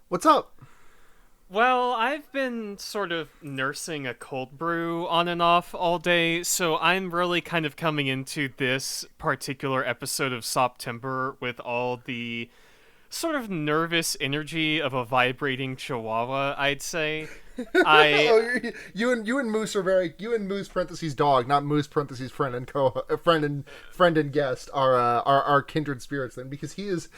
What's up? Well, I've been sort of nursing a cold brew on and off all day, so I'm really kind of coming into this particular episode of September with all the sort of nervous energy of a vibrating chihuahua, I'd say. I You and Moose are very you and Moose parentheses dog, not Moose parentheses friend and friend and guest are kindred spirits then because he is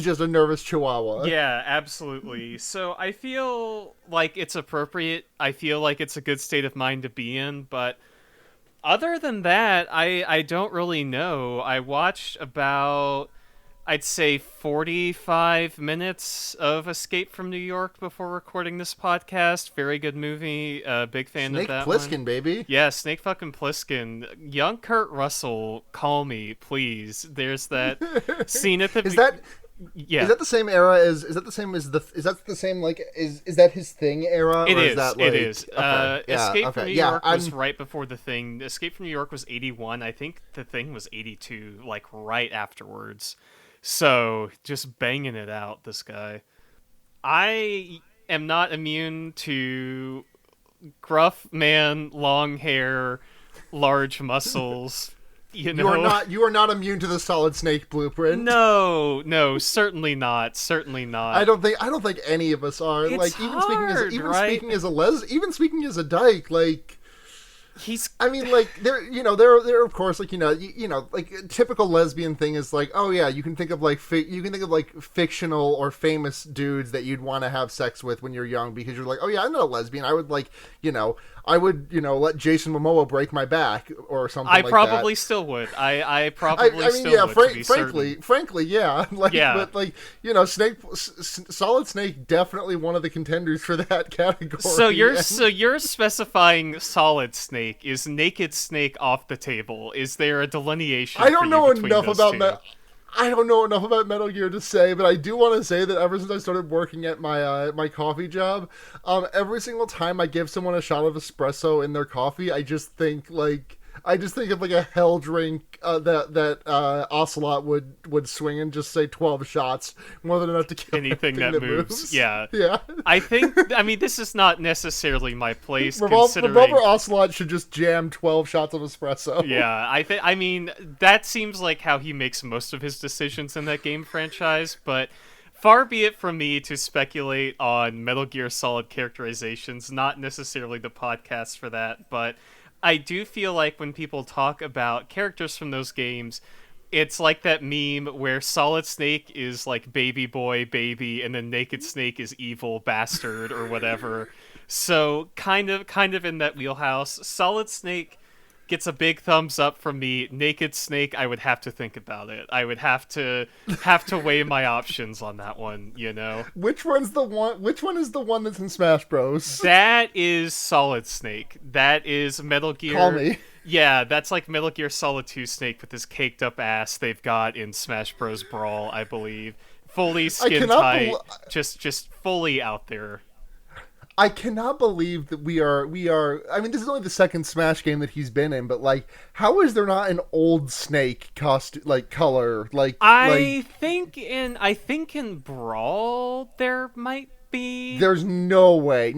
just a nervous chihuahua. Yeah, absolutely. So I feel like it's appropriate. I feel like it's a good state of mind to be in, but other than that, I don't really know. I watched about, I'd say, 45 minutes of Escape from New York before recording this podcast. Very good movie. Big fan of Snake that one. Plissken, baby. Yeah, Snake fucking Plissken. Young Kurt Russell, call me, please. There's that scene at the Is that is yeah. that the same era as is that the same as the is that the same like is that his thing era It or is is. that It like is. okay yeah Escape from okay New yeah York was I'm right before The Thing. Escape from New York was 81. I think The Thing was 82, like right afterwards. So just banging it out, this guy. I am not immune to gruff man, long hair, large muscles. You know? you are not immune to the Solid Snake blueprint. No, no, certainly not. Certainly I not. don't think I don't think any of us are It's like hard, right? even speaking as a dyke like He's I mean, like there of course like like a typical lesbian thing is like oh yeah you can think of like fictional or famous dudes that you'd want to have sex with when you're young because you're like oh yeah I'm not a lesbian I would like I would let Jason Momoa break my back or something I like that. probably still would. I I, probably I mean, still yeah. would, to be certain. Frankly, yeah. Like, Yeah. but like, Solid Snake definitely one of the contenders for that category. So you're And so you're specifying Solid Snake. Is Naked Snake off the table? Is there a delineation I for don't you know between enough those about two? I don't know enough about Metal Gear to say, but I do want to say that ever since I started working at my coffee job, every single time I give someone a shot of espresso in their coffee, I just think of like a hell drink that Ocelot would swing and just say 12 shots, more than enough to kill Anything anything that that moves. moves. Yeah. Yeah. I mean, this is not necessarily my place, Revolver considering. Ocelot should just jam 12 shots of espresso. Yeah, I mean, that seems like how he makes most of his decisions in that game franchise, but far be it from me to speculate on Metal Gear Solid characterizations, not necessarily the podcast for that, but I do feel like when people talk about characters from those games, it's like that meme where Solid Snake is like baby boy, baby, and then Naked Snake is evil bastard or whatever. So kind of in that wheelhouse. Solid Snake gets a big thumbs up from me. Naked Snake, I would have to think about it. I would have to weigh my options on that one, you know. Which one is the one that's in Smash Bros? That is Solid Snake. That is Metal Call Gear. me. Yeah, that's like Metal Gear Solid 2 Snake with his caked up ass they've got in Smash Bros. Brawl, I believe. Fully I skin cannot tight, bel just fully out there. I cannot believe that we are. I mean, this is only the second Smash game that he's been in, but like, how is there not an old Snake costume, like color, I think in Brawl there might be. There's no way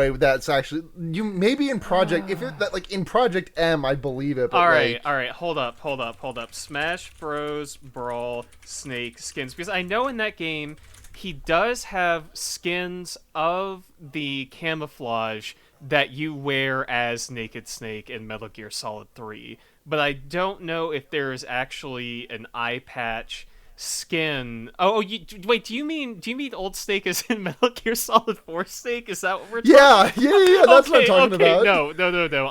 that's actually you. Maybe in Project, if it that like in Project M, I believe it, but All right, like, all right. Hold up. Smash Bros. Brawl Snake skins, because I know in that game he does have skins of the camouflage that you wear as Naked Snake in Metal Gear Solid 3, but I don't know if there is actually an eye patch skin. Wait. Do you mean old Snake is in Metal Gear Solid 4 Snake? Is that what we're talking yeah. That's what I'm okay, talking okay, about. no.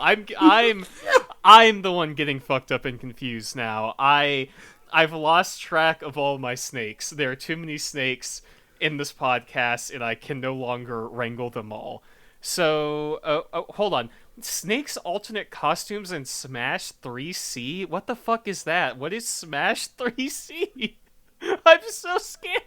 I'm the one getting fucked up and confused now. I've lost track of all my snakes. There are too many snakes in this podcast, and I can no longer wrangle them all. So, hold on. Snake's alternate costumes in Smash 3C? What the fuck is that? What is Smash 3C? I'm so scared.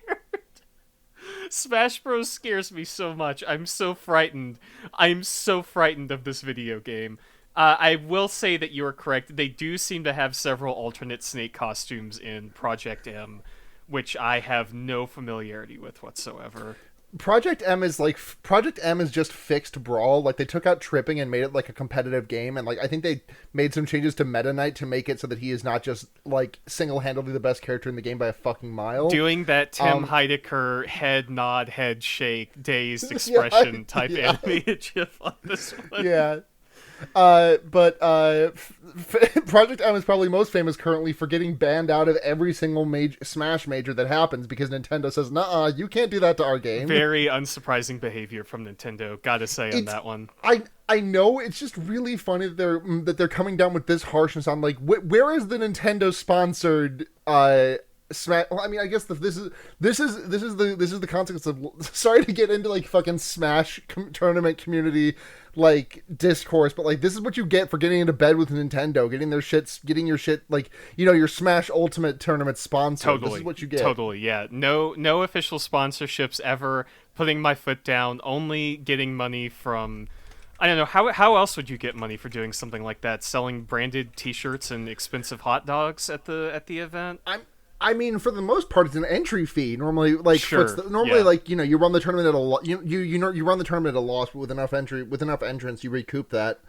Smash Bros scares me so much. I'm so frightened. I'm so frightened of this video game. I will say that you are correct. They do seem to have several alternate Snake costumes in Project M, which I have no familiarity with whatsoever. Project M is just fixed brawl. Like they took out tripping and made it like a competitive game, and like I think they made some changes to Meta Knight to make it so that he is not just like single-handedly the best character in the game by a fucking mile. Doing that Tim Heidecker head nod, head shake, dazed expression type animated gif on this one. Yeah. Project M is probably most famous currently for getting banned out of every single Smash major that happens because Nintendo says, "Nuh-uh, you can't do that to our game." Very unsurprising behavior from Nintendo, gotta say on that one. I know it's just really funny that they're coming down with this harshness on like where is the Nintendo sponsored Smash. Well, I mean, I guess this is the consequence of. Sorry to get into like fucking Smash tournament community like discourse, but like this is what you get for getting into bed with Nintendo, getting your shit like your Smash Ultimate tournament sponsored. Totally, this is what you get. Totally, yeah. No official sponsorships ever. Putting my foot down. Only getting money from. I don't know, how else would you get money for doing something like that? Selling branded T-shirts and expensive hot dogs at the event? I mean, for the most part, it's an entry fee. Normally, like sure, like you run the tournament at a you run the tournament at a loss, but with enough entrance, you recoup that.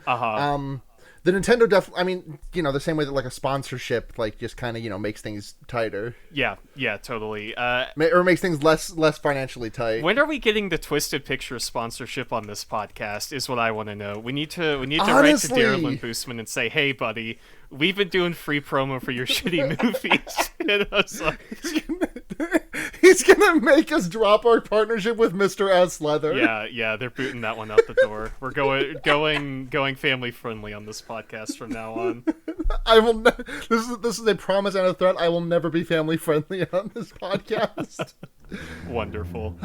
The Nintendo I mean, the same way that like a sponsorship like just kind of makes things tighter. Yeah, totally. Or makes things less financially tight. When are we getting the Twisted Pictures sponsorship on this podcast? Is what I want to know. We need to Honestly, write to Darylyn Boostman and say, "Hey, buddy, we've been doing free promo for your shitty movies." He's gonna make us drop our partnership with Mr. S. Leather. Yeah, they're booting that one out the door. We're going family friendly on this podcast from now on. This is a promise and a threat. I will never be family friendly on this podcast. Wonderful.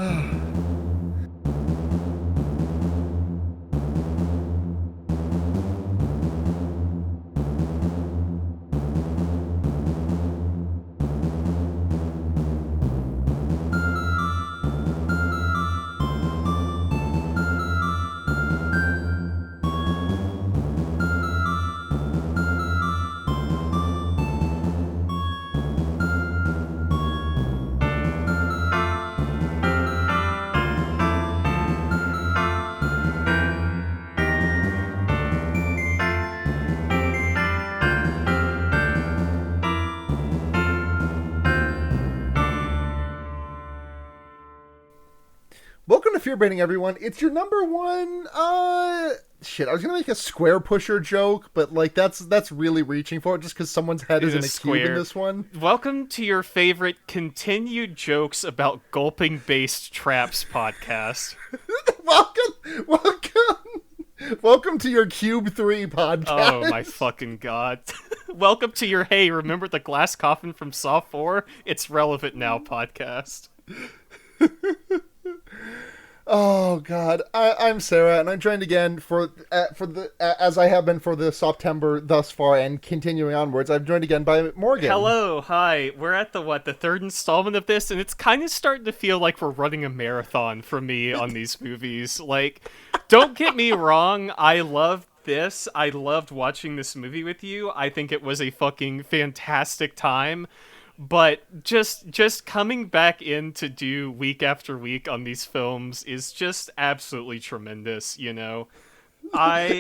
Welcome to Fear Baiting, everyone. It's your number one, shit, I was gonna make a square pusher joke, but, like, that's really reaching for it just because someone's head is in a cube in this one. Welcome to your favorite continued jokes about gulping-based traps podcast. Welcome to your Cube 3 podcast. Oh, my fucking god. Welcome to your, hey, remember the glass coffin from Saw 4? It's relevant now podcast. Oh God, I'm Sarah, and I'm joined again as I have been for the September thus far, and continuing onwards. I'm joined again by Morgan. Hello, hi. We're at the third installment of this, and it's kind of starting to feel like we're running a marathon for me on these movies. Like, don't get me wrong, I loved this. I loved watching this movie with you. I think it was a fucking fantastic time. But just coming back in to do week after week on these films is just absolutely tremendous, How do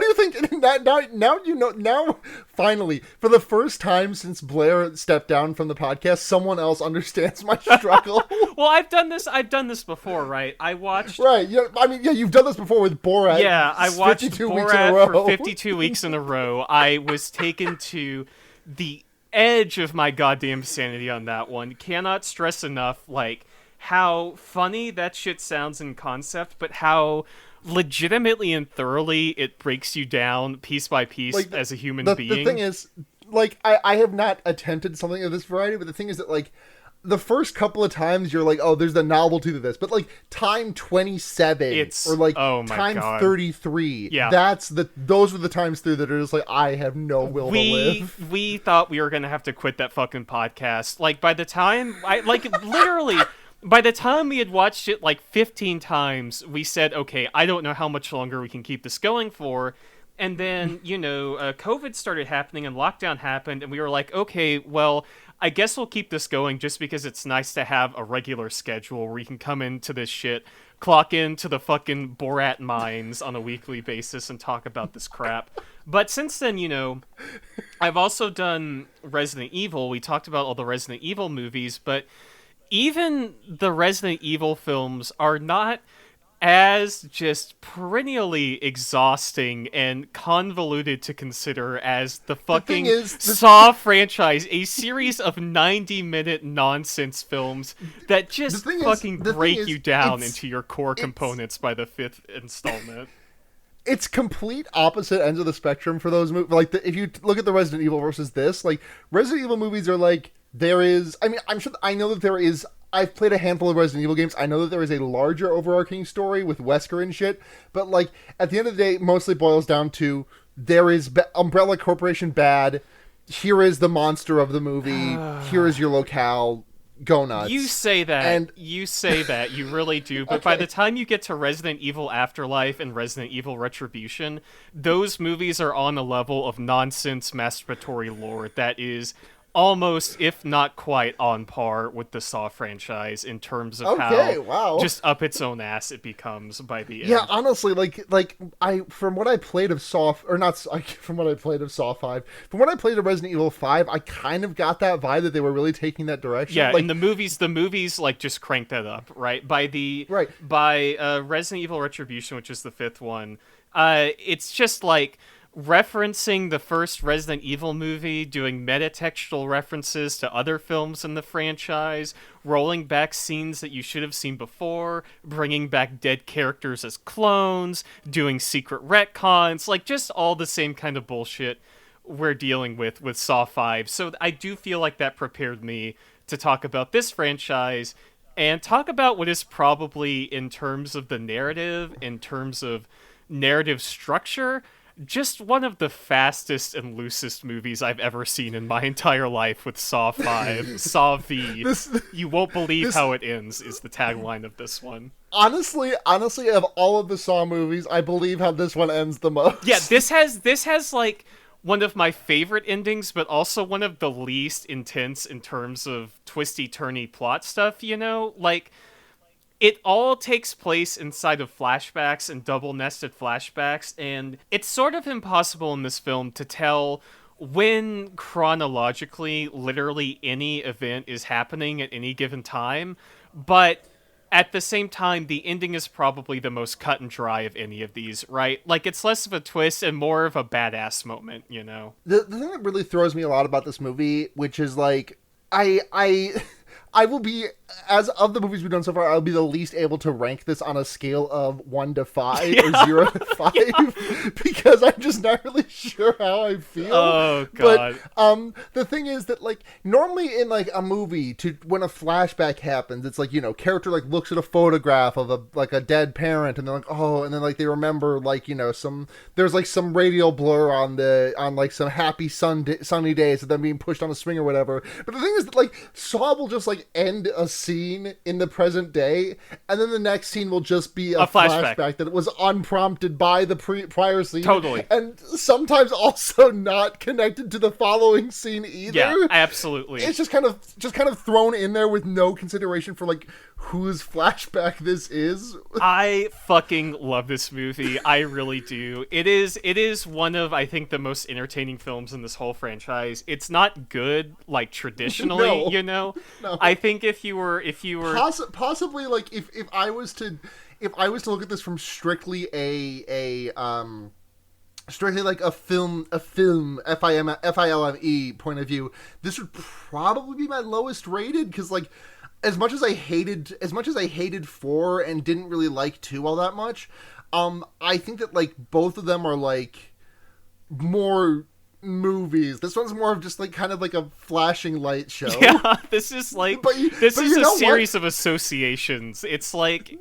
you think now finally, for the first time since Blair stepped down from the podcast, someone else understands my struggle? Well, I've done this before, right? I watched Right, you've done this before with Borat. Yeah, I watched 52 Borat weeks in a row. for 52 weeks in a row. I was taken to the edge of my goddamn sanity on that one. Cannot stress enough, like, how funny that shit sounds in concept, but how legitimately and thoroughly it breaks you down piece by piece, like, as a human being. The thing is, like, I have not attempted something of this variety, but the thing is that, like, the first couple of times you're like, oh, there's the novelty to this, but like time 27 or like time 33, those were the times through that are just like, I have no will to live. We thought we were gonna have to quit that fucking podcast. Like, by the time literally by the time we had watched it like 15 times, we said, okay, I don't know how much longer we can keep this going for. And then, COVID started happening and lockdown happened, and we were like, okay, well, I guess we'll keep this going just because it's nice to have a regular schedule where you can come into this shit, clock into the fucking Borat mines on a weekly basis and talk about this crap. But since then, I've also done Resident Evil. We talked about all the Resident Evil movies, but even the Resident Evil films are not as just perennially exhausting and convoluted to consider as the fucking Saw franchise, a series of 90-minute nonsense films that just fucking break you down into your core components by the fifth installment. It's complete opposite ends of the spectrum for those movies. Like, if you look at the Resident Evil versus this, like, Resident Evil movies are like, I know that there is. I've played a handful of Resident Evil games. I know that there is a larger overarching story with Wesker and shit, but like at the end of the day, it mostly boils down to there is Umbrella Corporation bad. Here is the monster of the movie. Here is your locale. Go nuts. You say that. You really do. But by the time you get to Resident Evil Afterlife and Resident Evil Retribution, those movies are on a level of nonsense masturbatory lore that is almost, if not quite, on par with the Saw franchise in terms of how just up its own ass it becomes by the end. Yeah, honestly, from what I played of Saw 5, from what I played of Resident Evil 5, I kind of got that vibe that they were really taking that direction. Yeah, in the movies like just crank that up, right? By Resident Evil Retribution, which is the fifth one, it's just like referencing the first Resident Evil movie, doing metatextual references to other films in the franchise, rolling back scenes that you should have seen before, bringing back dead characters as clones, doing secret retcons, like just all the same kind of bullshit we're dealing with Saw 5. So I do feel like that prepared me to talk about this franchise and talk about what is probably, in terms of the narrative, in terms of narrative structure, just one of the fastest and loosest movies I've ever seen in my entire life with Saw 5. Saw V. You won't believe how it ends is the tagline of this one. Honestly, of all of the Saw movies, I believe how this one ends the most. Yeah, this has like one of my favorite endings, but also one of the least intense in terms of twisty-turny plot stuff, Like, it all takes place inside of flashbacks and double-nested flashbacks, and it's sort of impossible in this film to tell when chronologically literally any event is happening at any given time, but at the same time, the ending is probably the most cut and dry of any of these, right? Like, it's less of a twist and more of a badass moment, The thing that really throws me a lot about this movie, which is, like, I will be, as of the movies we've done so far, I'll be the least able to rank this on a scale of 1 to 5 or 0 to 5 because I'm just not really sure how I feel. Oh, God. But the thing is that, like, normally in, like, a movie, when a flashback happens, it's like, character, like, looks at a photograph of a dead parent and they're like, oh, and then, like, they remember, like, there's, like, some radial blur on like, some happy sunny days of them being pushed on a swing or whatever. But the thing is that, like, Saw will just, like, end a scene in the present day, and then the next scene will just be a flashback that was unprompted by the prior scene. Totally. And sometimes also not connected to the following scene either. Yeah, absolutely. It's just kind of thrown in there with no consideration for, like, whose flashback this is. I fucking love this movie. I really do. It is one of, I think, the most entertaining films in this whole franchise. It's not good, like, traditionally, No. I think if you were possibly, like, if I was to look at this from strictly strictly like a film FILME point of view, this would probably be my lowest rated, because, like, as much as I hated 4 and didn't really like 2 all that much, I think that, like, both of them are, like, more movies. This one's more of just, like, kind of like a flashing light show. Yeah, this is like this is a series of associations. It's like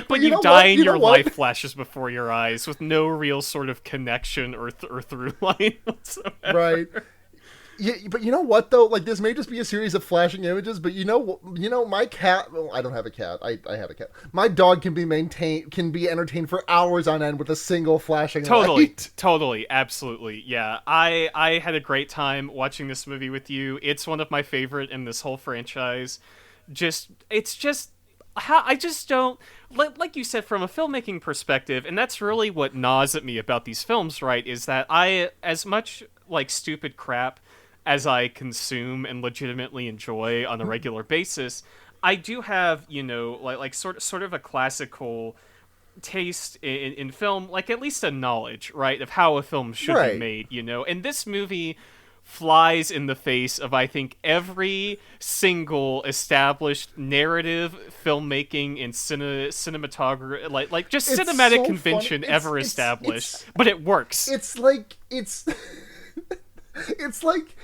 when you die and your life flashes before your eyes with no real sort of connection or through line whatsoever. Right. Yeah, but you know what though? Like this may just be a series of flashing images, but my cat. Well, I don't have a cat. I have a cat. My dog can be entertained for hours on end with a single flashing Totally, light. totally, absolutely. Yeah, I had a great time watching this movie with you. It's one of my favorite in this whole franchise. It's just how I just don't like you said from a filmmaking perspective, and that's really what gnaws at me about these films, right? Is that I as much like stupid crap as I consume and legitimately enjoy on a regular basis, I do have, like sort of a classical taste in film, like at least a knowledge, right, of how a film should be Right. made, And this movie flies in the face of, I think, every single established narrative filmmaking and cinematography, like just It's cinematic so funny. convention ever established, but it works. It's like it's it's like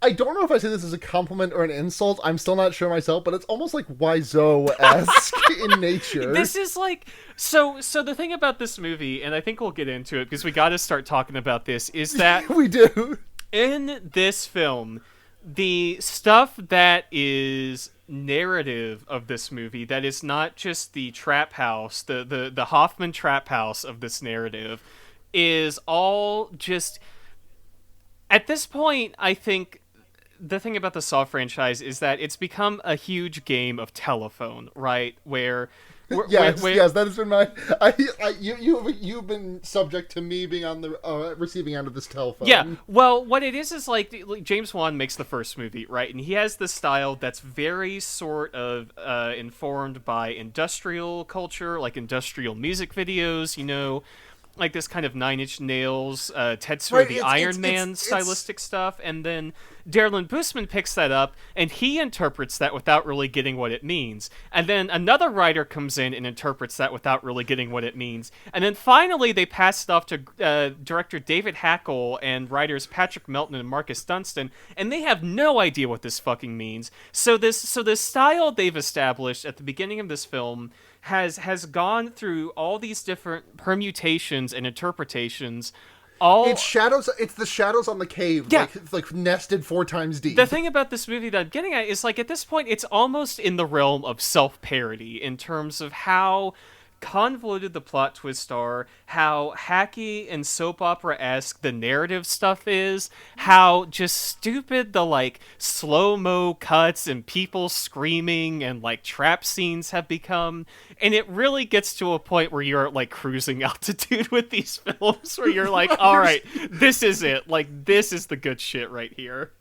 I don't know if I say this as a compliment or an insult. I'm still not sure myself, but it's almost like Wiseau-esque in nature. This is like so the thing about this movie, and I think we'll get into it because we got to start talking about this, is that We do. in this film, the stuff that is narrative of this movie, that is not just the trap house, the Hoffman trap house of this narrative, is all just at this point, I think the thing about the Saw franchise is that it's become a huge game of telephone, right? Yes, that has been my. You've been subject to me being on the receiving end of this telephone. Yeah, well, what it is like James Wan makes the first movie, right? And he has this style that's very sort of informed by industrial culture, like industrial music videos, like this kind of Nine Inch Nails, Tetsuo Right, the Iron Man stylistic stuff, and then Darren Boosman picks that up, and he interprets that without really getting what it means. And then another writer comes in and interprets that without really getting what it means. And then finally they pass it off to director David Hackle and writers Patrick Melton and Marcus Dunstan, and they have no idea what this fucking means. So this style they've established at the beginning of this film has gone through all these different permutations and interpretations. It's shadows. It's the shadows on the cave. Yeah. like nested 4 times deep. The thing about this movie that I'm getting at is, like, at this point, it's almost in the realm of self-parody in terms of how convoluted the plot twists are, how hacky and soap opera-esque the narrative stuff is, how just stupid the, like, slow-mo cuts and people screaming and, like, trap scenes have become. And it really gets to a point where you're at, like, cruising altitude with these films, where you're like, all right, this is it. Like, this is the good shit right here.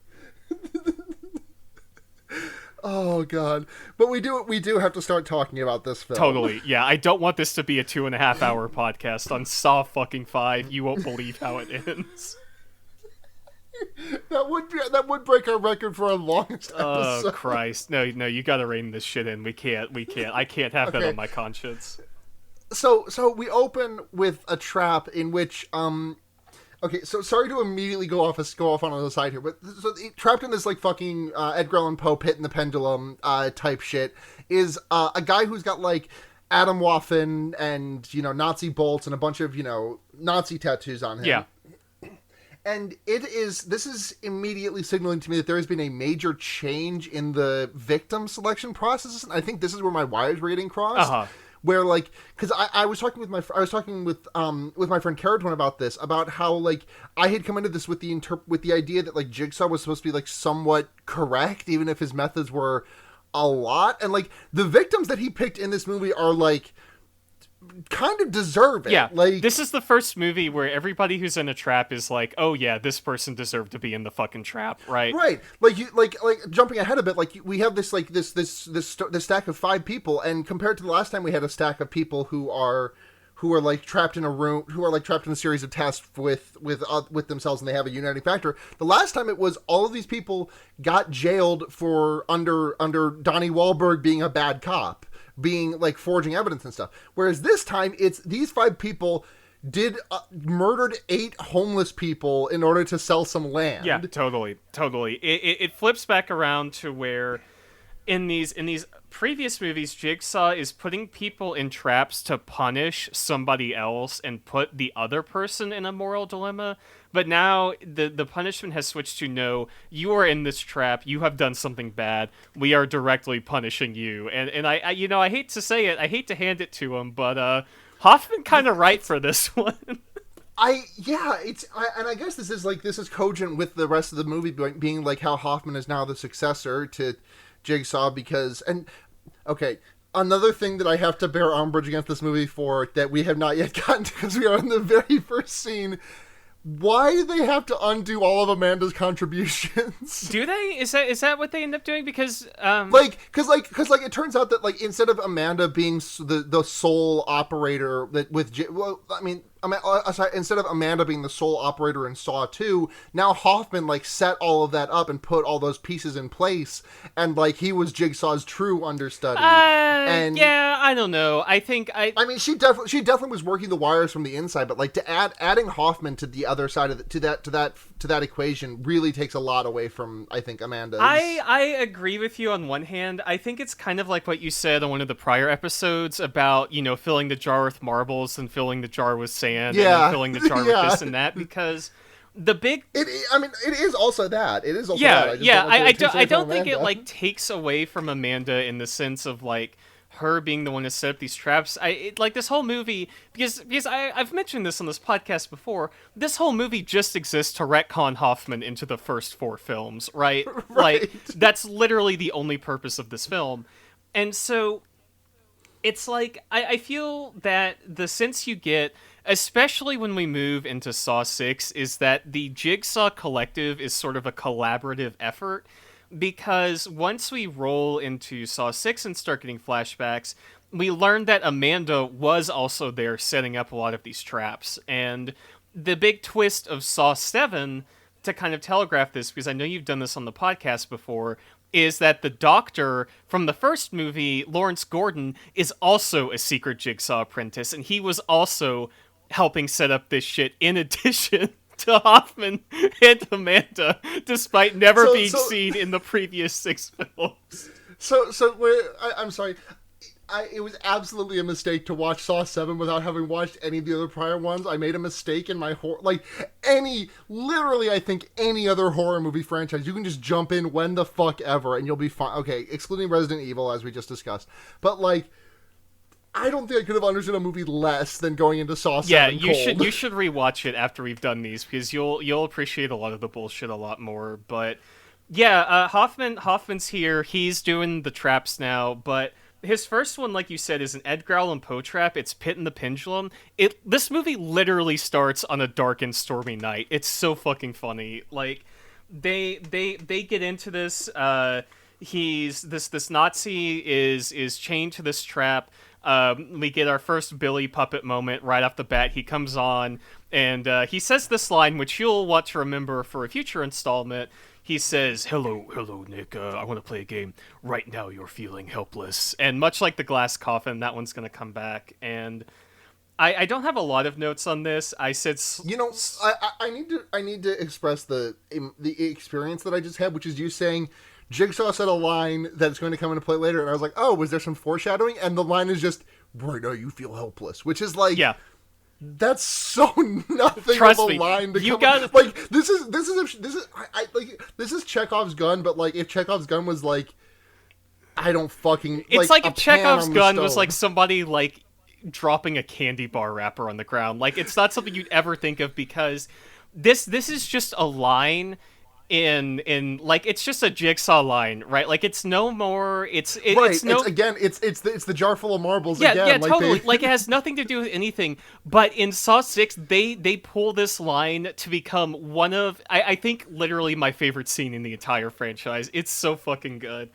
Oh god! But we do have to start talking about this film. Totally, yeah. I don't want this to be a 2.5-hour podcast on Saw fucking 5. You won't believe how it ends. That would break our record for our longest episode. Oh Christ! No, you gotta rein this shit in. We can't. I can't have that Okay. on my conscience. So we open with a trap in which Okay, so sorry to immediately go off on the side here, but trapped in this like fucking Edgar Allan Poe Pit in the Pendulum type shit is a guy who's got like Atomwaffen and Nazi bolts and a bunch of Nazi tattoos on him. Yeah. And this is immediately signaling to me that there has been a major change in the victim selection process, and I think this is where my wires were getting crossed. Uh-huh. Where like, because I was talking with my friend Caradwin about this, about how like I had come into this with the idea that like Jigsaw was supposed to be like somewhat correct, even if his methods were a lot, and like the victims that he picked in this movie are like kind of deserve it. Yeah, like this is the first movie where everybody who's in a trap is like, oh yeah, this person deserved to be in the fucking trap, right? Right, like you, like jumping ahead a bit, like we have this like this stack of 5 people, and compared to the last time we had a stack of people who are like trapped in a room, who are like trapped in a series of tests with themselves, and they have a uniting factor. The last time it was all of these people got jailed for under Donnie Wahlberg being a bad cop, being like forging evidence and stuff. Whereas this time it's these 5 people murdered 8 homeless people in order to sell some land. Yeah, totally. It flips back around to where in these previous movies, Jigsaw is putting people in traps to punish somebody else and put the other person in a moral dilemma. But now the punishment has switched to, no, you are in this trap. You have done something bad. We are directly punishing you. And I I hate to say it. I hate to hand it to him, but Hoffman kind of right for this one. And I guess this is cogent with the rest of the movie being like how Hoffman is now the successor to Jigsaw okay, another thing that I have to bear umbrage against this movie for that we have not yet gotten to because we are in the very first scene. Why do they have to undo all of Amanda's contributions? Do they? Is that what they end up doing? Because because it turns out that like instead of Amanda being the sole operator that instead of Amanda being the sole operator in Saw 2, now Hoffman like set all of that up and put all those pieces in place, and like he was Jigsaw's true understudy. And yeah, I don't know. I mean, she definitely was working the wires from the inside, but like to adding Hoffman to the other side of to that equation really takes a lot away from, I think, Amanda's. I agree with you on one hand. I think it's kind of like what you said on one of the prior episodes about, filling the jar with marbles and filling the jar with sand and then filling the jar with this and that, because the big... it is also that. It is also that. that. I don't think it, like, takes away from Amanda in the sense of, like, her being the one to set up these traps. This whole movie, because I've mentioned this on this podcast before, this whole movie just exists to retcon Hoffman into the first 4 films, right? Right. Like, that's literally the only purpose of this film. And so, it's like, I feel that the sense you get, especially when we move into Saw 6, is that the Jigsaw Collective is sort of a collaborative effort. Because once we roll into Saw 6 and start getting flashbacks, we learn that Amanda was also there setting up a lot of these traps. And the big twist of Saw 7, to kind of telegraph this, because I know you've done this on the podcast before, is that the doctor from the first movie, Lawrence Gordon, is also a secret Jigsaw apprentice, and he was also helping set up this shit in addition to Hoffman and Amanda, despite never being seen in the previous 6 films. I'm sorry. It was absolutely a mistake to watch Saw 7 without having watched any of the other prior ones. I made a mistake in my literally, I think any other horror movie franchise, you can just jump in when the fuck ever and you'll be fine. Okay, excluding Resident Evil, as we just discussed. But, like, I don't think I could have understood a movie less than going into Saw 7 Yeah, cold. you should rewatch it after we've done these, because you'll appreciate a lot of the bullshit a lot more. But yeah, Hoffman's here. He's doing the traps now, but his first one, like you said, is an Edgar Allan Poe trap. It's Pit and the Pendulum. This movie literally starts on a dark and stormy night. It's so fucking funny. Like they get into this. He's this Nazi is chained to this trap. We get our first Billy puppet moment right off the bat. He comes on, and he says this line, which you'll want to remember for a future installment. He says, hello, Nick, I want to play a game. Right now you're feeling helpless. And much like the glass coffin, that one's going to come back. And I don't have a lot of notes on this. I said... I need to express the experience that I just had, which is you saying... Jigsaw said a line that's going to come into play later, and I was like, oh, was there some foreshadowing? And the line is just, right now you feel helpless, which is like, yeah, that's so nothing Trust of a me, line to you come gotta... like this is Chekhov's gun, but like if Chekhov's gun was like, I don't fucking... It's like if Chekhov's gun was stove. like somebody like dropping a candy bar wrapper on the ground. Like, it's not something you'd ever think of, because this is just a line... in like, it's just a Jigsaw line, right? Like, it's no more, it's no... It's the jar full of marbles yeah, again. Yeah, like totally. Like, it has nothing to do with anything. But in Saw 6, they pull this line to become one of, I think, literally my favorite scene in the entire franchise. It's so fucking good.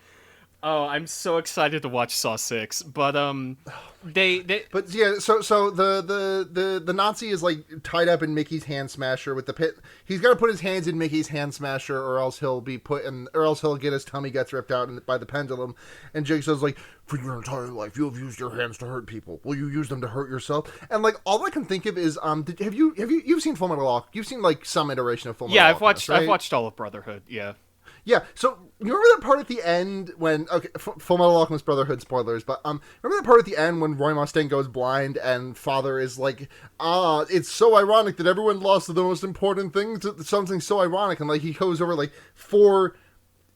Oh, I'm so excited to watch Saw 6. But But yeah, so the Nazi is like tied up in Mickey's hand smasher with the pit. He's got to put his hands in Mickey's hand smasher, or else he'll get his tummy guts ripped out by the pendulum. And Jigsaw's like, for your entire life, you have used your hands to hurt people. Will you use them to hurt yourself? And like, all I can think of is, you've seen Full Metal Alchemist? You've seen like some iteration of Full Metal Alchemist, right? I've watched all of Brotherhood. Yeah. Yeah, so you remember that part at the end when Full Metal Alchemist Brotherhood spoilers, but remember that part at the end when Roy Mustang goes blind and Father is like, it's so ironic that everyone lost the most important thing to something so ironic, and like he goes over like four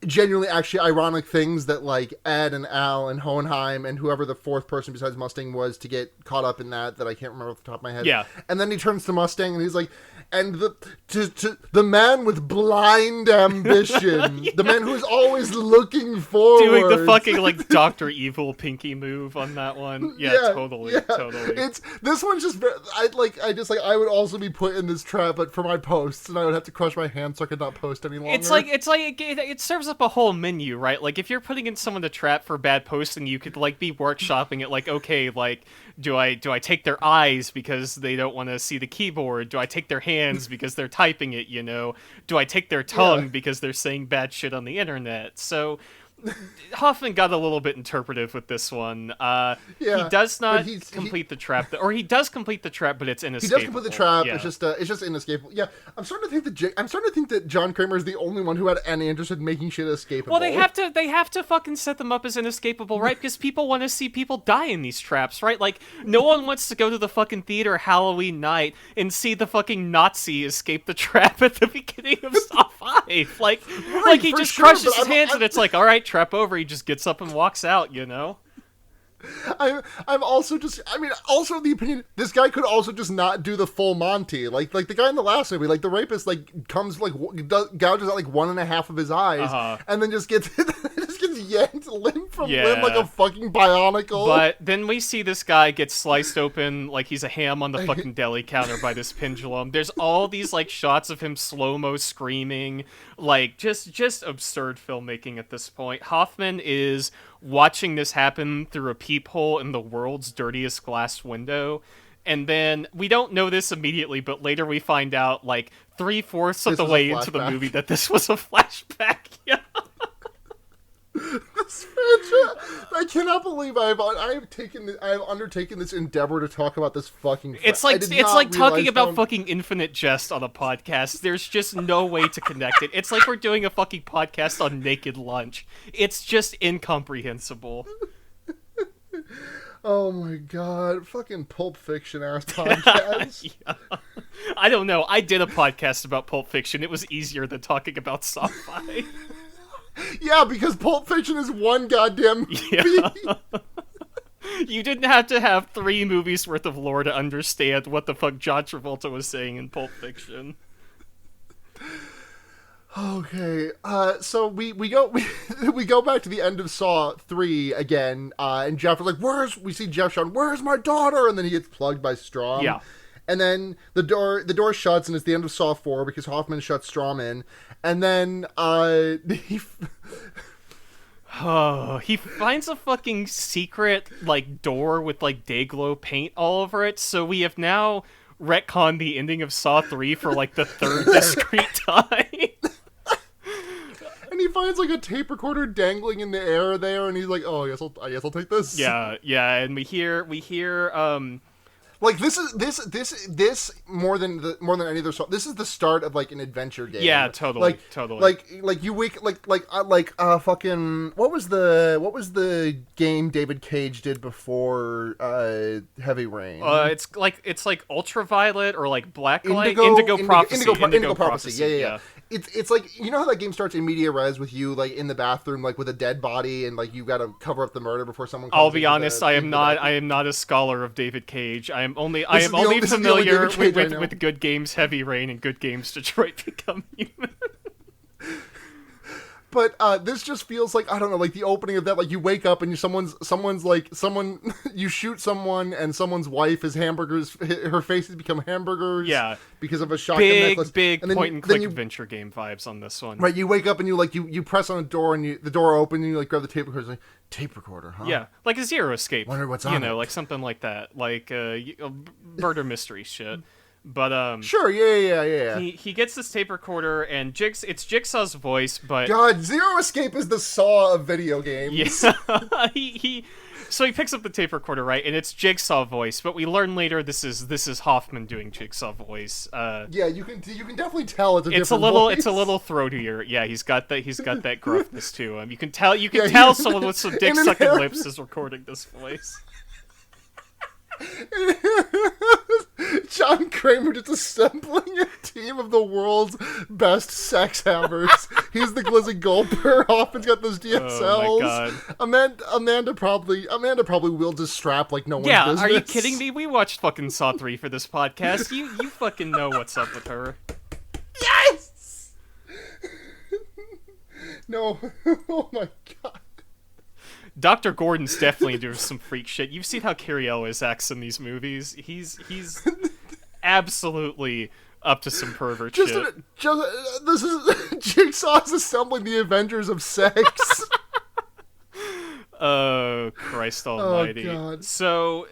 genuinely actually ironic things that like Ed and Al and Hohenheim and whoever the fourth person besides Mustang was to get caught up in that I can't remember off the top of my head. Yeah. And then he turns to Mustang and he's like, and the man with blind ambition, the man who's always looking forward, doing the fucking like Dr. Evil pinky move on that one. Yeah, totally. It's this one's just I would also be put in this trap, but for my posts, and I would have to crush my hand so I could not post any longer. It's like it serves up a whole menu, right? Like if you're putting in someone to trap for bad posting, you could like be workshopping it. Like, okay, like do I take their eyes because they don't want to see the keyboard? Do I take their hands because they're typing it? Do I take their tongue because they're saying bad shit on the internet? So Hoffman got a little bit interpretive with this one. He does not complete the trap, or he does complete the trap, but it's inescapable. He does complete the trap. Yeah. It's just inescapable. Yeah, I'm starting to think that John Kramer is the only one who had any interest in making shit escapable. Well, they have to fucking set them up as inescapable, right? Because people want to see people die in these traps, right? Like no one wants to go to the fucking theater Halloween night and see the fucking Nazi escape the trap at the beginning of Saw 5. Like he just crushes his hands and it's like, all right, trap over. He just gets up and walks out, I'm also also the opinion this guy could also just not do the full Monty, like the guy in the last movie, like the rapist, like comes like gouges out like 1.5 of his eyes, and then just gets yanked limb from limb like a fucking bionicle. But then we see this guy get sliced open like he's a ham on the fucking deli counter by this pendulum. There's all these like shots of him slow-mo screaming, like just absurd filmmaking at this point. Hoffman is watching this happen through a peephole in the world's dirtiest glass window. And then we don't know this immediately, but later we find out like 3/4 of the way into the movie that this was a flashback. Yeah. I cannot believe I have undertaken this endeavor to talk about this fucking. It's like talking about fucking Infinite Jest on a podcast. There's just no way to connect it. It's like we're doing a fucking podcast on Naked Lunch. It's just incomprehensible. Oh my god, fucking Pulp Fiction ass podcast. Yeah. I don't know. I did a podcast about Pulp Fiction. It was easier than talking about Saw 5. Yeah, because Pulp Fiction is one goddamn movie. Yeah. You didn't have to have 3 movies worth of lore to understand what the fuck John Travolta was saying in Pulp Fiction. Okay, so we go back to the end of Saw 3 again, and Jeff is like, we see Jeff shouting, "Where's my daughter?" And then he gets plugged by Strom. Yeah. And then the door shuts, and it's the end of Saw 4 because Hoffman shuts Strom in. And then he finds a fucking secret like door with like Dayglow paint all over it. So we have now retconned the ending of Saw 3 for like the 3rd discrete time. And he finds like a tape recorder dangling in the air there, and he's like, "Oh, I guess I'll take this." Yeah, and we hear like this more than any other song. This is the start of like an adventure game. Yeah, totally. Like you wake fucking what was the game David Cage did before Heavy Rain? It's like Ultraviolet or like Blacklight, Indigo Prophecy. Yeah. It's like, you know how that game starts in media res with you like in the bathroom like with a dead body and like you got to cover up the murder before someone comes. I'll be honest, I am not a scholar of David Cage. I am only familiar with Good Games Heavy Rain and Good Games Detroit Become Human. But this just feels like, I don't know, like the opening of that, like you wake up and you shoot someone and someone's wife is hamburgers, her face has become hamburgers. Yeah. Because of a shotgun necklace. Big point and click adventure game vibes on this one. Right, you wake up and you press on a door and the door opens and you like grab the tape recorder, like, tape recorder, huh? Yeah, like a Zero Escape. Wonder what's on it. Like something like that. Like murder mystery shit. But Sure, yeah. he gets this tape recorder, and it's Jigsaw's voice, but God, Zero Escape is the Saw of video games. yeah, so he picks up the tape recorder, right, and it's Jigsaw voice, but we learn later this is Hoffman doing Jigsaw voice. Yeah, you can definitely tell it's a it's a different little voice. it's a little throatier. Yeah, he's got that gruffness to him. You can tell Yeah, tell someone with some dick sucking inherent- lips is recording this voice. John Kramer just assembling a team of the world's best sex hammers. He's the Glizzy Gulper. Hoffman's got those DSLs. Oh my god. Amanda probably wields a strap like no one's Yeah, business. are you kidding me? We watched fucking Saw 3 for this podcast. You fucking know what's up with her. Yes. No. Oh my god. Dr. Gordon's definitely doing some freak shit. You've seen how Cary Elwes acts in these movies. He's absolutely up to some pervert shit. This is Jigsaw's assembling the Avengers of sex. Oh, Christ almighty. Oh, God. So,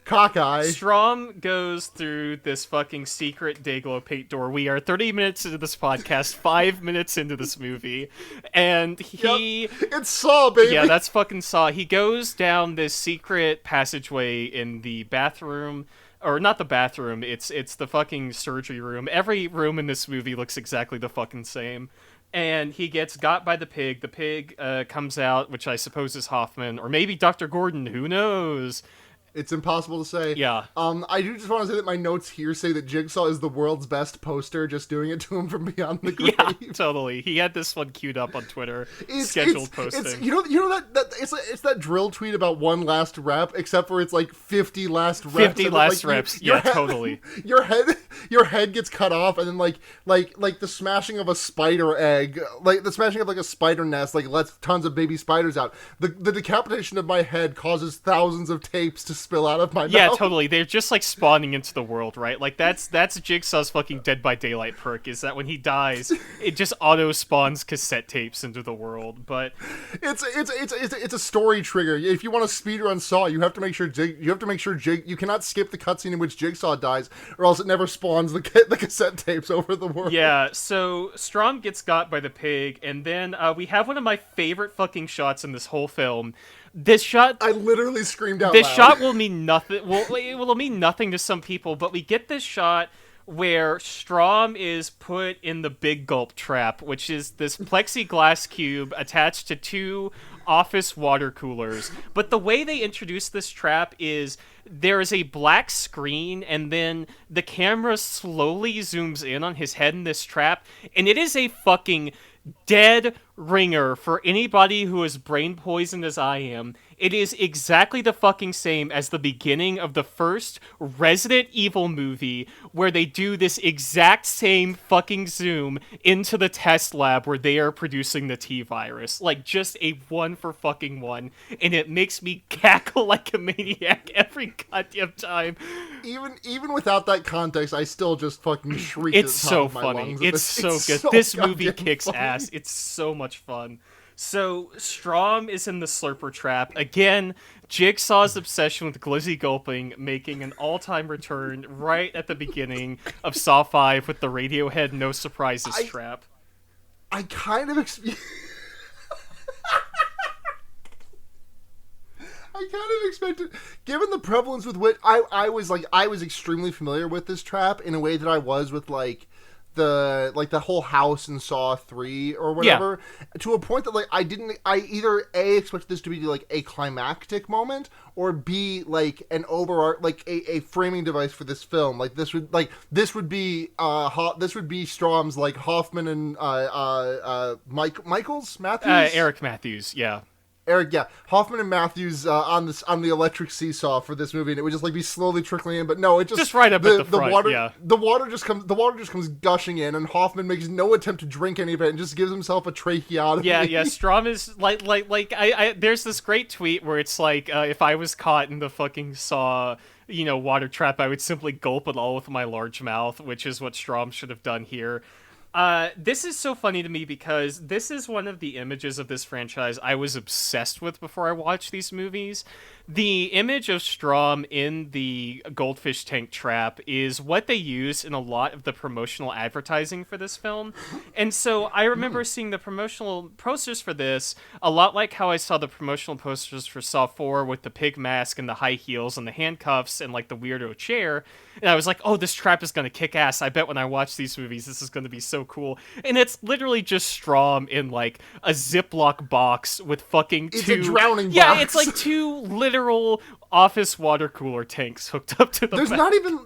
Cockeye. Strom goes through this fucking secret Dayglow paint door. We are 30 minutes into this podcast, 5 minutes into this movie, and he... Yep. It's Saw, baby. Yeah, that's fucking Saw. He goes down this secret passageway in the bathroom, or not the bathroom, it's the fucking surgery room. Every room in this movie looks exactly the fucking same. And he gets got by the pig. The pig comes out, which I suppose is Hoffman, or maybe Dr. Gordon, who knows? It's impossible to say. Yeah. I do just want to say that my notes here say that Jigsaw is the world's best poster, just doing it to him from beyond the grave. Yeah, totally. He had this one queued up on Twitter, scheduled posting. You know that it's that drill tweet about one last rep, except for it's like 50 last reps. 50 last reps. Yeah, totally. Your head gets cut off, and then like the smashing of a spider egg, like the smashing of like a spider nest, like lets tons of baby spiders out. The decapitation of my head causes thousands of tapes to spill out of my mouth. Yeah, totally. They're just like spawning into the world, right? Like that's Jigsaw's fucking Dead by Daylight perk, is that when he dies, it just auto spawns cassette tapes into the world. But it's a story trigger. If you want to speedrun Saw, you have to make sure you cannot skip the cutscene in which Jigsaw dies, or else it never spawns the cassette tapes over the world. yeah, so Strom gets got by the pig, and then we have one of my favorite fucking shots in this whole film. This shot, I literally screamed out this loud. shot will mean nothing. Well, it will mean nothing to some people, but we get this shot where Strom is put in the Big Gulp trap, which is this plexiglass cube attached to two office water coolers. But the way they introduce this trap is there is a black screen, and then the camera slowly zooms in on his head in this trap, and it is a fucking dead ringer for anybody who is brain poisoned as I am. It is exactly the fucking same as the beginning of the first Resident Evil movie, where they do this exact same fucking zoom into the test lab where they are producing the T-virus. Like, just a one for fucking one. And it makes me cackle like a maniac every goddamn time. Even without that context, I still just fucking shriek. It's at the top so of my funny. lungs. It's so good. So This movie goddamn kicks funny. ass. It's so much fun. So, Strom is in the Slurper trap. Again, Jigsaw's obsession with glizzy gulping making an all-time return right at the beginning of Saw 5 with the Radiohead No Surprises trap. I kind of I kind of expected, given the prevalence with which I was extremely familiar with this trap in a way that I was with the whole house in Saw 3 or whatever, to a point that I either A, expected this to be like a climactic moment, or B, like an a framing device for this film. Like this would be Strom's like Hoffman and Matthews? Eric Matthews, yeah. Hoffman and Matthews on the electric seesaw for this movie, and it would just like be slowly trickling in. But no, it just right up at the front. Water, the water just comes gushing in, and Hoffman makes no attempt to drink any of it, and just gives himself a tracheotomy. Yeah. Strom is like I there's this great tweet where it's like if I was caught in the fucking Saw water trap, I would simply gulp it all with my large mouth, which is what Strom should have done here. This is so funny to me because this is one of the images of this franchise I was obsessed with before I watched these movies. The image of Strom in the goldfish tank trap is what they use in a lot of the promotional advertising for this film. And so I remember seeing the promotional posters for this a lot like how I saw the promotional posters for Saw 4 with the pig mask and the high heels and the handcuffs and like the weirdo chair. And I was like, oh, this trap is going to kick ass. I bet when I watch these movies, this is going to be so cool. And it's literally just Strom in like a Ziploc box with fucking It's two. a drowning box. Yeah, it's like two literal office water cooler tanks hooked up to the There's back. not even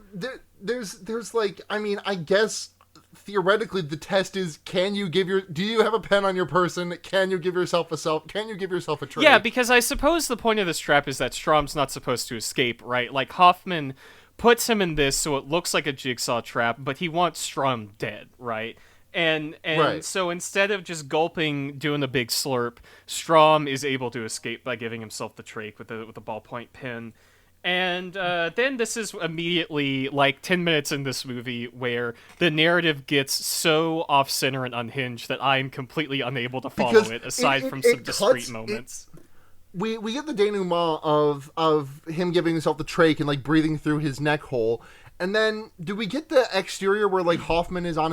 there's like, I mean, I guess theoretically the test is, do you have a pen on your person? Can you give yourself a tray? Yeah, because I suppose the point of this trap is that Strom's not supposed to escape, right? Like Hoffman puts him in this so it looks like a jigsaw trap, but he wants Strom dead, right? And Right. so instead of just gulping, doing a big slurp, Strom is able to escape by giving himself the trach with a ballpoint pen. And then this is immediately like 10 minutes in this movie where the narrative gets so off center and unhinged that I'm completely unable to follow Because it, aside from it some discrete cuts- moments. We get the denouement of him giving himself the trach and like breathing through his neck hole. And then, do we get the exterior where like Hoffman is out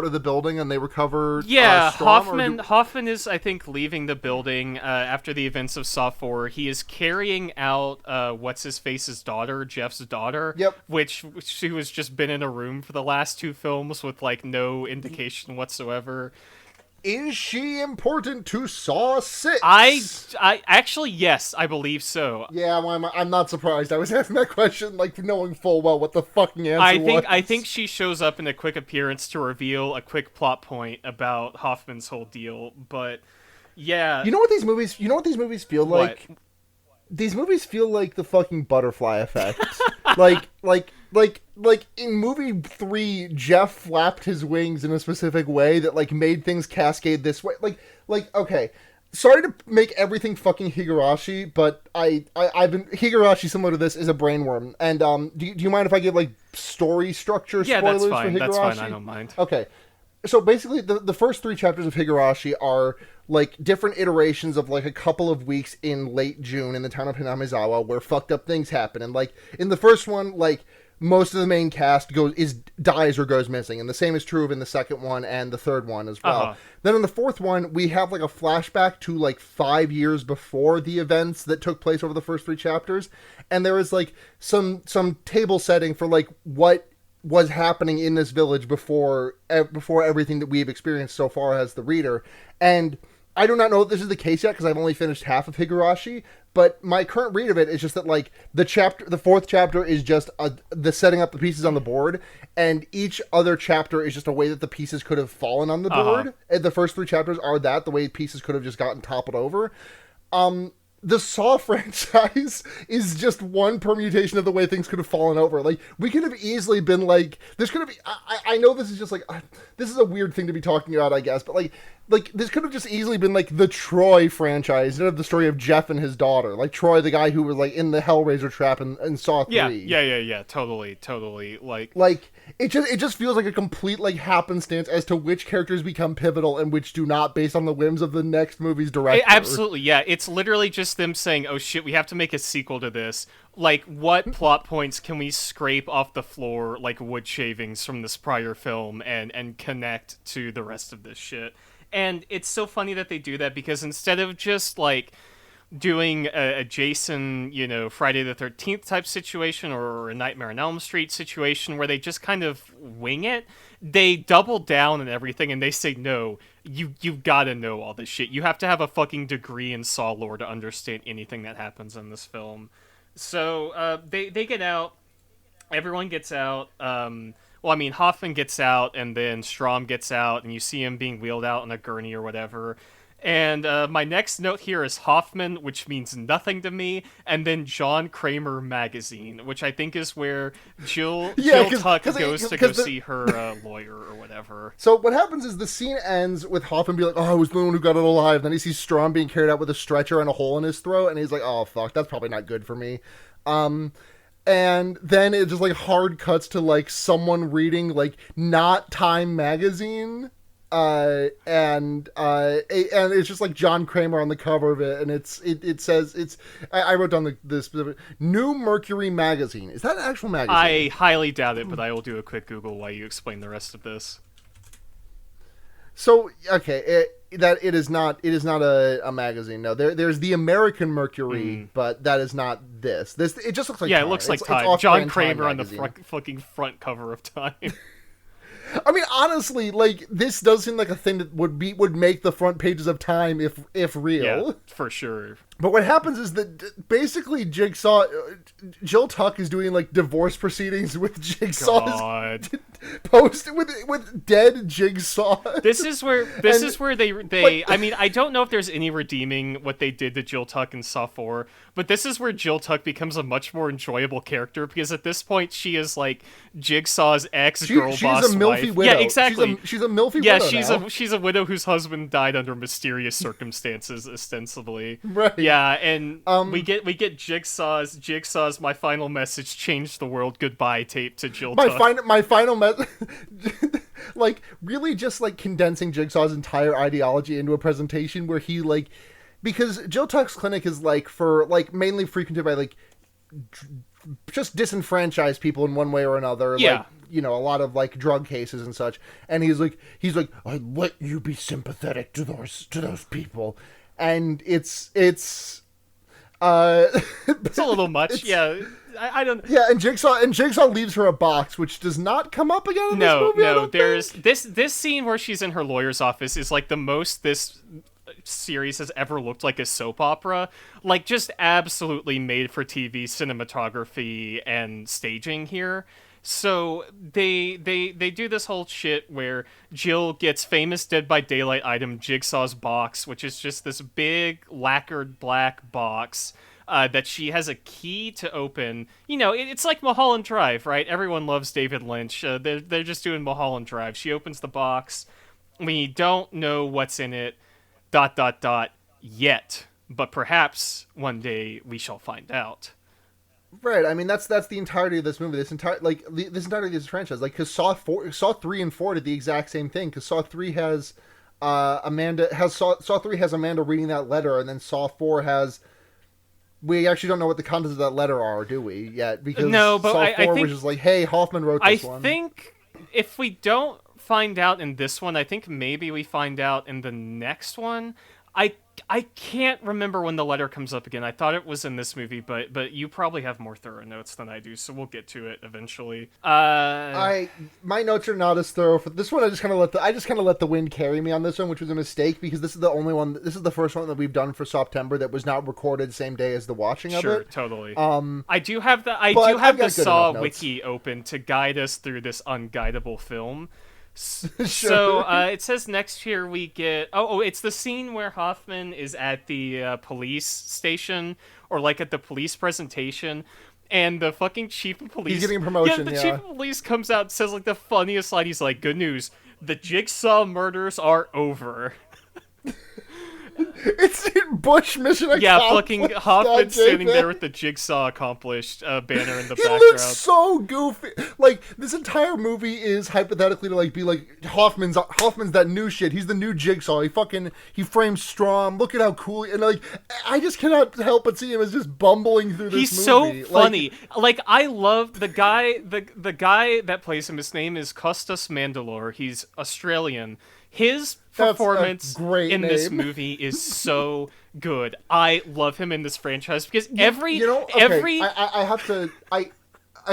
of the building and they recover? Yeah, Strom, Hoffman is, I think, leaving the building after the events of Saw 4. He is carrying out what's his face's daughter, Jeff's daughter. Yep. Which she was just been in a room for the last two films with like no indication whatsoever. Is she important to Saw 6? I actually, yes, I believe so. Yeah, well, I'm not surprised. I was asking that question, like, knowing full well what the fucking answer was. I think she shows up in a quick appearance to reveal a quick plot point about Hoffman's whole deal, but yeah. You know what these movies feel like? What? These movies feel like the fucking butterfly effect. like in movie 3, Jeff flapped his wings in a specific way that like made things cascade this way. Like okay, sorry to make everything fucking Higurashi, but I've been Higurashi similar to this is a brainworm. And do you mind if I give like story structure Yeah, spoilers that's fine. for Higurashi? That's fine. I don't mind. Okay. So basically, the first 3 chapters of Higurashi are like different iterations of like a couple of weeks in late June in the town of Hinamizawa where fucked up things happen. And like in the first one, like most of the main cast dies or goes missing, and the same is true of in the second one and the third one as well. Uh-huh. Then in the fourth one, we have like a flashback to like 5 years before the events that took place over the first 3 chapters, and there is like some table setting for like what was happening in this village before everything that we've experienced so far as the reader. And I do not know if this is the case yet because I've only finished half of Higurashi, but my current read of it is just that like the fourth chapter is just the setting up the pieces on the board, and each other chapter is just a way that the pieces could have fallen on the board. And the first 3 chapters are the way pieces could have just gotten toppled over. The Saw franchise is just one permutation of the way things could have fallen over. Like, we could have easily been like, this could have, I know this is just like, this is a weird thing to be talking about, I guess, but like this could have just easily been like the Troy franchise instead of the story of Jeff and his daughter. Like Troy, the guy who was like in the Hellraiser trap in Saw 3. Yeah, totally. Like, it just feels like a complete like happenstance as to which characters become pivotal and which do not based on the whims of the next movie's director. Absolutely, yeah. It's literally just them saying, oh shit, we have to make a sequel to this. Like, what plot points can we scrape off the floor like wood shavings from this prior film and connect to the rest of this shit? And it's so funny that they do that because instead of just like doing a Jason, Friday the 13th type situation or a Nightmare on Elm Street situation where they just kind of wing it, they double down and everything and they say, no, you've got to know all this shit. You have to have a fucking degree in Saw lore to understand anything that happens in this film. So they get out. Everyone gets out. Well, I mean, Hoffman gets out, and then Strom gets out, and you see him being wheeled out on a gurney or whatever. And my next note here is Hoffman, which means nothing to me, and then John Kramer magazine, which I think is where Jill Tuck goes to go see her lawyer or whatever. So what happens is the scene ends with Hoffman being like, oh, I was the one who got it alive. Then he sees Strom being carried out with a stretcher and a hole in his throat, and he's like, oh, fuck, that's probably not good for me. And then it just like hard cuts to like someone reading like not Time magazine, And it's just like John Kramer on the cover of it, and it says I wrote down the specific New Mercury magazine. Is that an actual magazine? I highly doubt it, but I will do a quick Google while you explain the rest of this. So okay, it is not a magazine. No, there's the American Mercury, but that is not this. It just looks like yeah, Time. it looks like it's Time. John Kramer on the fucking front cover of Time. I mean, honestly, like this does seem like a thing that would make the front pages of Time if real. Yeah, for sure. But what happens is that basically Jill Tuck is doing like divorce proceedings with Jigsaw's post with dead Jigsaw. This is where they I mean, I don't know if there's any redeeming what they did to Jill Tuck in Saw 4, but this is where Jill Tuck becomes a much more enjoyable character because at this point she is like Jigsaw's ex-girl boss she's a milfy wife. widow. Yeah, exactly. She's a milfy yeah, widow. she's a widow whose husband died under mysterious circumstances, ostensibly. Right. Yeah, and we get Jigsaw's My Final Message Changed the World Goodbye tape to Jill Tuck. My final message, like really just like condensing Jigsaw's entire ideology into a presentation where he like, because Jill Tuck's clinic is like for like mainly frequented by like just disenfranchised people in one way or another. Yeah. Like, you know, a lot of like drug cases and such. And he's like, I'd let you be sympathetic to those people. And it's it's a little much. Yeah. I don't. Yeah, and Jigsaw leaves her a box, which does not come up again in this movie. No. There's this scene where she's in her lawyer's office is like the most this series has ever looked like a soap opera, like just absolutely made for TV cinematography and staging here. So they do this whole shit where Jill gets famous Dead by Daylight item Jigsaw's box, which is just this big lacquered black box that she has a key to open. You know, it's like Mulholland Drive, right? Everyone loves David Lynch. They're just doing Mulholland Drive. She opens the box. We don't know what's in it. ... Yet, but perhaps one day we shall find out. Right. I mean, that's the entirety of this movie. This entirety of this franchise. Like, because Saw 3 and 4 did the exact same thing. Because Saw 3 has Saw 3 has Amanda reading that letter, and then Saw 4 has. We actually don't know what the contents of that letter are, do we? Yet, because no, but Saw 4 I think, was just like, hey, Hoffman wrote this one. I think if we don't find out in this one, I think maybe we find out in the next one. I can't remember when the letter comes up again. I thought it was in this movie, but you probably have more thorough notes than I do, so we'll get to it eventually. My notes are not as thorough for this one. I just kind of let the wind carry me on this one, which was a mistake because this is the only one. This is the first one that we've done for September that was not recorded the same day as the watching of it. Sure, totally. I do have the Saw wiki open to guide us through this unguidable film. Sure. So it says next here we get it's the scene where Hoffman is at the police station or like at the police presentation, and the fucking chief of police, he's getting a promotion. The chief of police comes out and says like the funniest line. He's like, "Good news, the Jigsaw murders are over." It's in Bush mission accomplished. Yeah, fucking Hoffman standing there with the Jigsaw accomplished banner in the background. He looks so goofy. Like, this entire movie is hypothetically to like be like Hoffman's that new shit. He's the new Jigsaw. He frames Strom. Look at how cool and like I just cannot help but see him as just bumbling through this movie. He's so funny. Like I love the guy the guy that plays him. His name is Costas Mandylor. He's Australian. His performance in this movie is so good. I love him in this franchise because I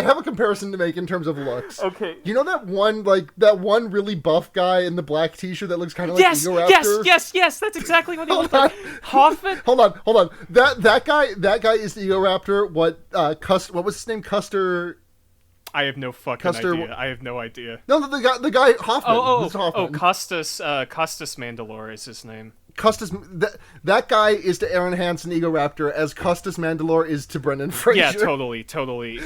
have a comparison to make in terms of looks. Okay. You know that one really buff guy in the black t-shirt that looks kind of like Egoraptor? Yes, that's exactly what he looked like. Hoffman. Hold on. That guy is the Egoraptor. What was his name? Custer. I have no fucking idea. I have no idea. No, the guy Hoffman. Hoffman. Costas Mandylor is his name. Custis, that guy is to Aaron Hansen Egoraptor as Custis Mandylor is to Brendan Fraser. Yeah, totally.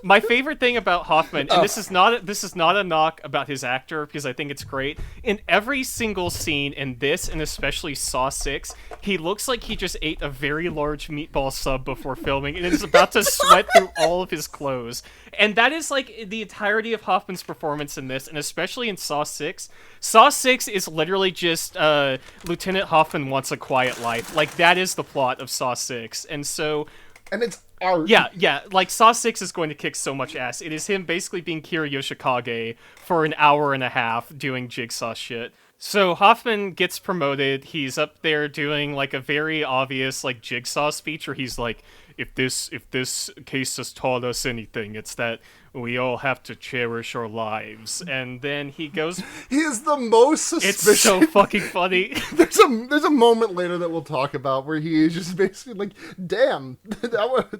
My favorite thing about Hoffman, and this is not a knock about his actor because I think it's great. In every single scene in this, and especially Saw 6, he looks like he just ate a very large meatball sub before filming and is about to sweat through all of his clothes. And that is like the entirety of Hoffman's performance in this, and especially in Saw 6. Saw 6 is literally just Lieutenant Hoffman wants a quiet life. Like, that is the plot of Saw 6. And so... And it's art. Yeah, like, Saw 6 is going to kick so much ass. It is him basically being Kira Yoshikage for an hour and a half doing jigsaw shit. So Hoffman gets promoted. He's up there doing, like, a very obvious, like, jigsaw speech where he's like, if this case has taught us anything, it's that we all have to cherish our lives. And then he goes... He is the most suspicious... It's so fucking funny. There's a moment later that we'll talk about where he is just basically like, damn,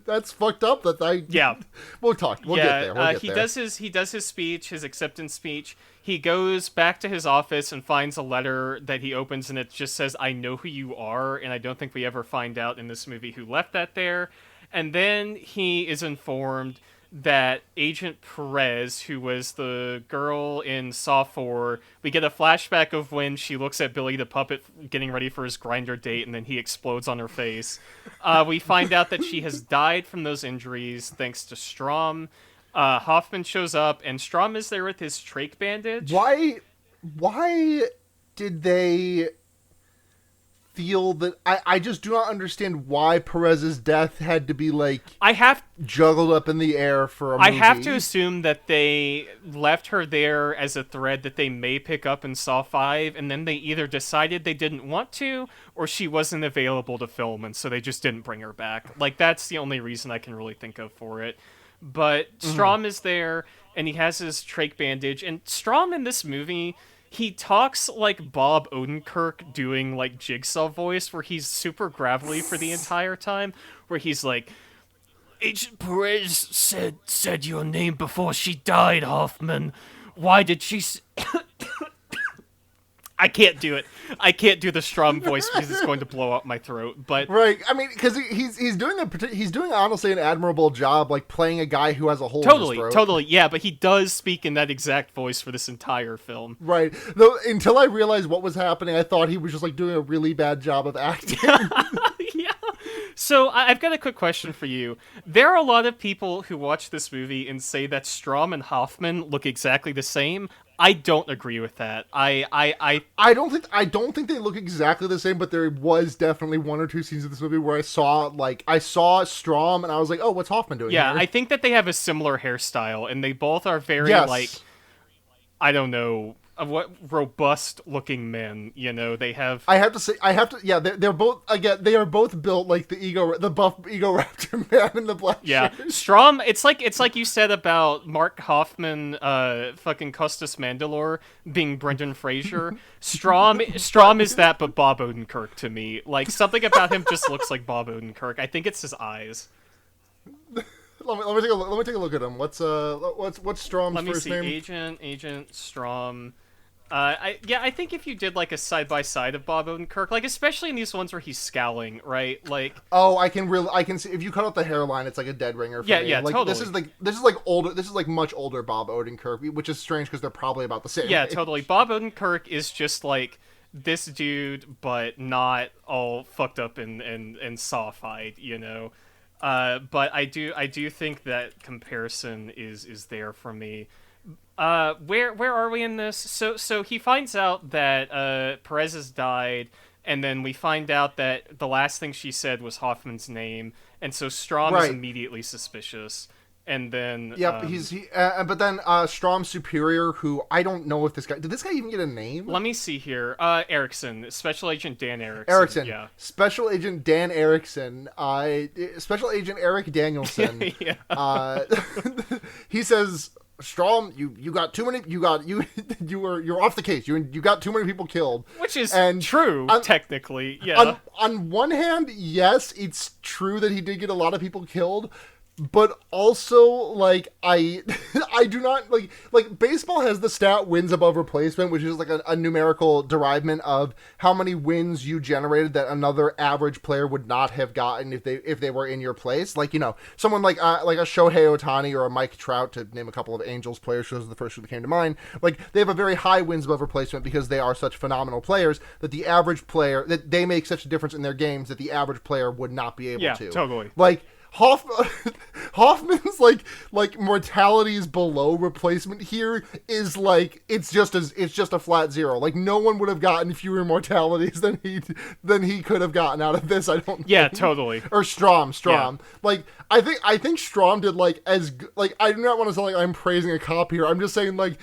that's fucked up that I... Yeah. We'll talk. We'll get there. He does his speech, his acceptance speech. He goes back to his office and finds a letter that he opens, and it just says, I know who you are, and I don't think we ever find out in this movie who left that there. And then he is informed that Agent Perez, who was the girl in Saw 4, we get a flashback of when she looks at Billy the Puppet getting ready for his grinder date, and then he explodes on her face. We find out that she has died from those injuries thanks to Strom. Hoffman shows up, and Strom is there with his trach bandage. Why did they feel that... I just do not understand why Perez's death had to be, like, juggled up in the air for a movie. I have to assume that they left her there as a thread that they may pick up in Saw 5, and then they either decided they didn't want to, or she wasn't available to film, and so they just didn't bring her back. Like, that's the only reason I can really think of for it. But Strom is there, and he has his trach bandage, and Strom in this movie... He talks like Bob Odenkirk doing, like, Jigsaw voice, where he's super gravelly for the entire time, where he's like, Agent Perez said your name before she died, Hoffman. Why did she... I can't do it. I can't do the Strom voice because it's going to blow up my throat. But right, I mean, because he's doing honestly an admirable job, like playing a guy who has a hole in his throat. Totally, yeah. But he does speak in that exact voice for this entire film. Right. Though until I realized what was happening, I thought he was just like doing a really bad job of acting. Yeah. So I've got a quick question for you. There are a lot of people who watch this movie and say that Strom and Hoffman look exactly the same. I don't agree with that. I don't think they look exactly the same, but there was definitely one or two scenes of this movie where I saw Strom and I was like, oh, what's Hoffman doing here? I think that they have a similar hairstyle, and they both are very like, I don't know, what robust looking men, you know. They have they're both, again, they are both built like the buff Ego Raptor man in the black shirt. Strom, it's like you said about Mark Hoffman fucking Costas Mandalore being Brendan Fraser. Strom is that, but Bob Odenkirk to me. Like, something about him just looks like Bob Odenkirk. I think it's his eyes. Let me take a look at him. What's Strom's first name? Agent Strom. I think if you did like a side by side of Bob Odenkirk, like especially in these ones where he's scowling, right? Like, oh, I can see if you cut out the hairline, it's like a dead ringer. For me. Like, totally. This is like much older Bob Odenkirk, which is strange because they're probably about the same. Yeah, age. Totally. Bob Odenkirk is just like this dude, but not all fucked up and saw-fied, you know. But I do think that comparison is there for me. Where are we in this? So he finds out that Perez has died, and then we find out that the last thing she said was Hoffman's name, and so Strom is immediately suspicious. And then but then Strom's superior, who I don't know if this guy did this guy even get a name? Let me see here. Erickson, Special Agent Dan Erickson. Yeah. Special Agent Dan Erickson. Special Agent Eric Danielson. Yeah. He says, Strom, you got too many. You're off the case. You got too many people killed, which is true technically. Yeah. On one hand, yes, it's true that he did get a lot of people killed. But also, like, I I do not like baseball has the stat wins above replacement, which is like a numerical derivement of how many wins you generated that another average player would not have gotten if they were in your place. Like, someone like a Shohei Ohtani or a Mike Trout, to name a couple of Angels players, those are the first two that came to mind. Like, they have a very high wins above replacement because they are such phenomenal players that the average player, that they make such a difference in their games that the average player would not be able to. Yeah, totally. Like, Hoffman's like mortalities below replacement here is like it's just a flat zero. Like, no one would have gotten fewer mortalities than he could have gotten out of this. I don't. Yeah, think. totally. Or Strom. Yeah. Like, I think Strom did like I do not want to sound like I'm praising a cop here. I'm just saying, like,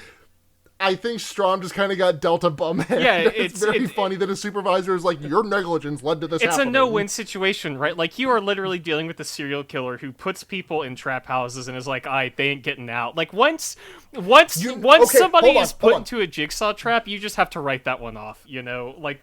I think Strom just kind of got dealt a bum hand. Yeah, it's very funny that his supervisor is like, your negligence led to this It's happening. a no-win situation, right? Like, you are literally dealing with a serial killer who puts people in trap houses and is like, they ain't getting out. Like, once somebody is put into a jigsaw trap, you just have to write that one off, Like,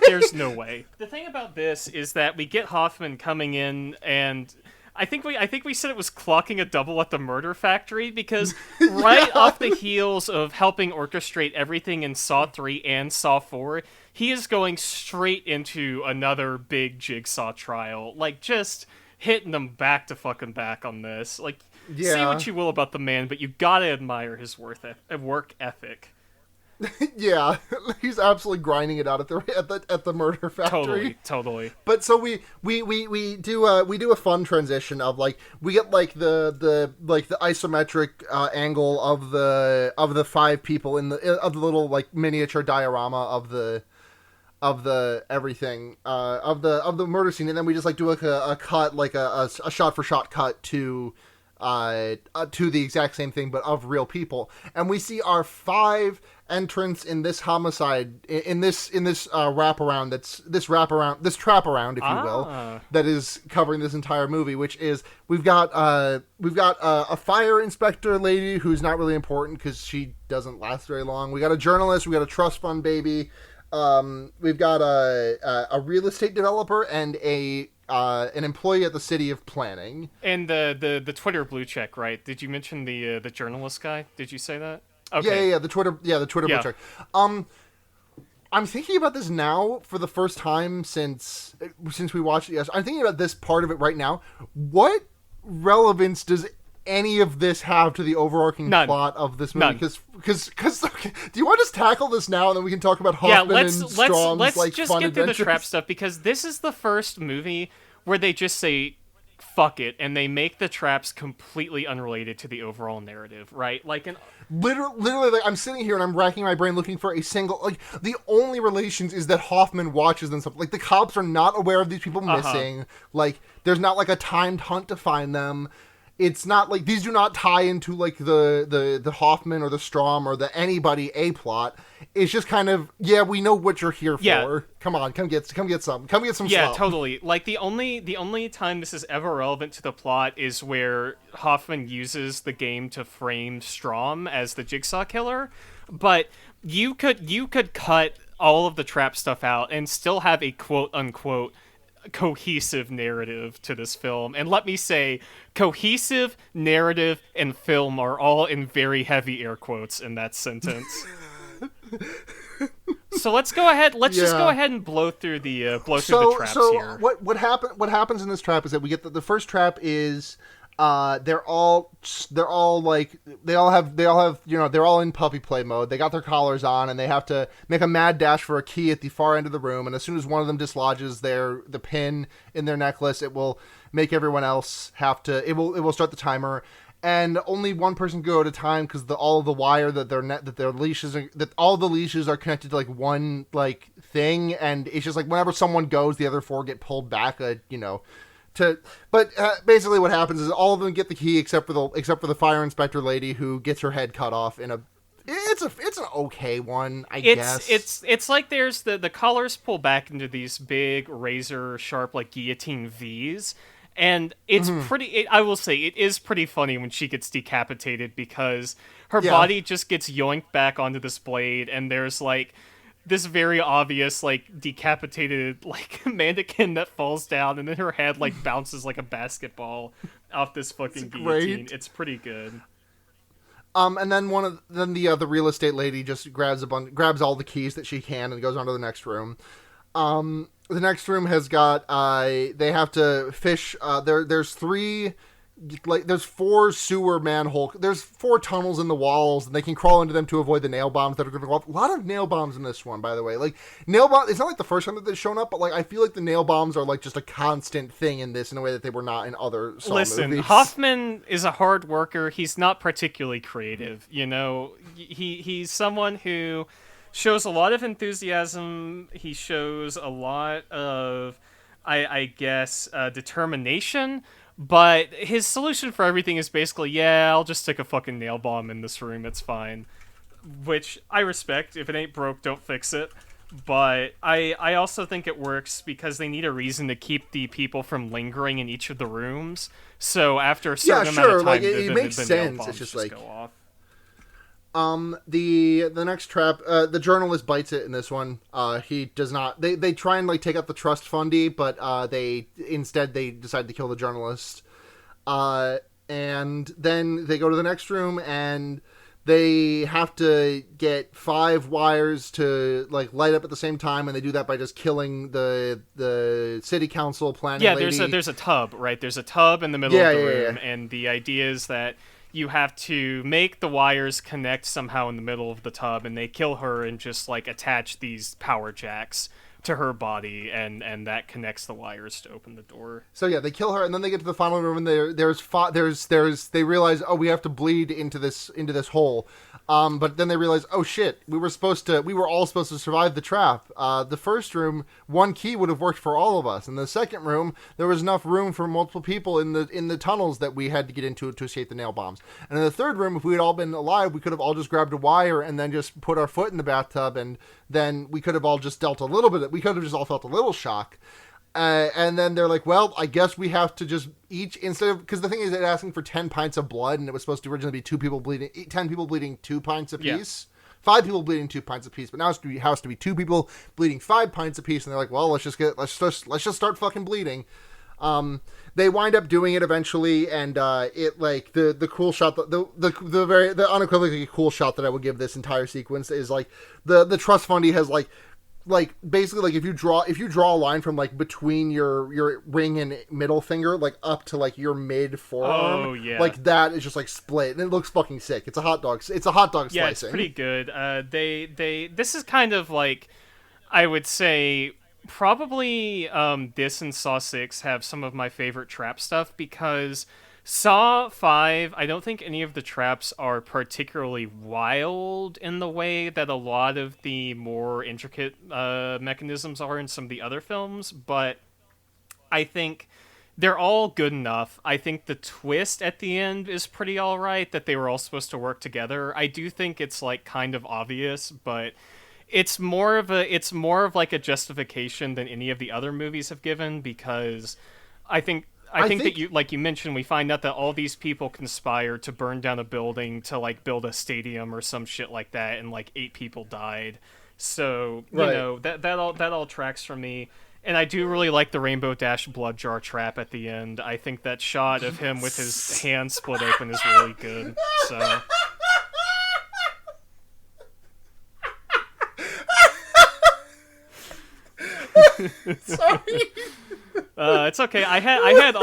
there's no way. The thing about this is that we get Hoffman coming in, and I think we said it was clocking a double at the murder factory, because right off the heels of helping orchestrate everything in Saw 3 and Saw 4, he is going straight into another big jigsaw trial. Like, just hitting them back to fucking back on this. Like, say what you will about the man, but you gotta admire his work ethic. Yeah, he's absolutely grinding it out at the murder factory. Totally. But so we do a fun transition of, like, we get like the isometric angle of the five people of the little, like, miniature diorama of the everything of the murder scene, and then we just like do like a cut, like a shot for shot cut to the exact same thing, but of real people, and we see our five entrants in this homicide, in this wraparound, this trap around, if you will, that is covering this entire movie, which is we've got a fire inspector lady who's not really important because she doesn't last very long. We got a journalist, we got a trust fund baby, we've got a real estate developer and an employee at the city of planning, and the Twitter blue check, right? Did you mention the journalist guy? Did you say that? Okay. Yeah, the Twitter blue check. I'm thinking about this now for the first time since we watched it. Yes, I'm thinking about this part of it right now. What relevance does any of this have to the overarching plot of this movie? Because okay, do you want to just tackle this now and then we can talk about Hoffman and Strom's let's like just fun get adventures? through the trap stuff, because this is the first movie where they just say fuck it and they make the traps completely unrelated to the overall narrative, right? Like, literally, like, I'm sitting here and I'm racking my brain looking for a single, like, the only relations is that Hoffman watches them stuff. Like, the cops are not aware of these people missing. Like, there's not like a timed hunt to find them. It's not like these do not tie into like the Hoffman or the Strom or the anybody A plot. It's just kind of, we know what you're here for. Yeah. Come on, come get some Yeah, slop. totally. Like, the only time this is ever relevant to the plot is where Hoffman uses the game to frame Strom as the Jigsaw killer. But you could cut all of the trap stuff out and still have a quote unquote cohesive narrative to this film. And let me say, cohesive, narrative, and film are all in very heavy air quotes in that sentence. So let's go ahead. Let's just go ahead and blow through the traps here. What happens in this trap is that we get the first trap is they're all like they're all in puppy play mode. They got their collars on and they have to make a mad dash for a key at the far end of the room, and as soon as one of them dislodges the pin in their necklace, it will make everyone else have to, it will start the timer, and only one person can go at a time because all of the wire that all the leashes are connected to like one like thing, and it's just like whenever someone goes, the other four get pulled back, but basically what happens is all of them get the key except for the fire inspector lady, who gets her head cut off in it's an okay one, I guess. It's like there's the collars pull back into these big razor sharp like guillotine V's, and it's I will say it is pretty funny when she gets decapitated, because her body just gets yoinked back onto this blade, and there's like this very obvious like decapitated like mannequin that falls down, and then her head like bounces like a basketball off this fucking guillotine. It's pretty good. And then the real estate lady just grabs all the keys that she can and goes on to the next room. The next room has got they have to fish. There's three. Like there's four sewer manhole. There's four tunnels in the walls, and they can crawl into them to avoid the nail bombs that are going to go off. A lot of nail bombs in this one, by the way. Like nail bomb. It's not like the first time that they've shown up, but like I feel like the nail bombs are like just a constant thing in this in a way that they were not in other Saw movies. Hoffman is a hard worker. He's not particularly creative. You know, he's someone who shows a lot of enthusiasm. He shows a lot of, I guess, determination. But his solution for everything is basically, yeah, I'll just stick a fucking nail bomb in this room, it's fine. Which I respect. If it ain't broke, don't fix it. But I also think it works because they need a reason to keep the people from lingering in each of the rooms. So after a certain amount of time, like, it makes sense. It's just like go off. The next trap, the journalist bites it in this one. He does not. They try and like take out the trust fundie, but they decide to kill the journalist. And then they go to the next room and they have to get 5 wires to like light up at the same time, and they do that by just killing the city council planning lady. There's a tub, right? There's a tub in the middle of the room, and the idea is that you have to make the wires connect somehow in the middle of the tub, and they kill her and just like attach these power jacks to her body, and that connects the wires to open the door. So yeah, they kill her, and then they get to the final room, and they realize, oh, we have to bleed into this hole. But then they realize, oh shit, we were all supposed to survive the trap. The first room, one key would have worked for all of us. In the second room, there was enough room for multiple people in the tunnels that we had to get into to escape the nail bombs. And in the third room, if we had all been alive, we could have all just grabbed a wire and then just put our foot in the bathtub, and then we could have all just dealt a little bit. We could have just all felt a little shock. And then they're like, well, I guess we have to just each, instead of, because the thing is, they're asking for 10 pints of blood, and it was supposed to originally be 10 people bleeding 2 pints apiece. Yeah. 5 people bleeding 2 pints apiece, but now it has to be 2 people bleeding 5 pints apiece, and they're like, well, let's just start fucking bleeding. They wind up doing it eventually, and it like the cool shot, the unequivocally cool shot that I would give this entire sequence is like the trust fundie has like basically like if you draw a line from like between your ring and middle finger like up to like your mid forearm, oh yeah, like that is just like split, and it looks fucking sick. It's a hot dog slicing. Yeah, it's pretty good. This is kind of like, I would say probably this and Saw 6 have some of my favorite trap stuff, because Saw 5, I don't think any of the traps are particularly wild in the way that a lot of the more intricate mechanisms are in some of the other films, but I think they're all good enough. I think the twist at the end is pretty alright, that they were all supposed to work together. I do think it's like kind of obvious, but it's more of like a justification than any of the other movies have given, because I think that you, like you mentioned, we find out that all these people conspired to burn down a building to like build a stadium or some shit like that, and like 8 people died. So you know that all tracks for me. And I do really like the Rainbow Dash blood jar trap at the end. I think that shot of him with his hand split open is really good. So. Sorry. It's okay. I had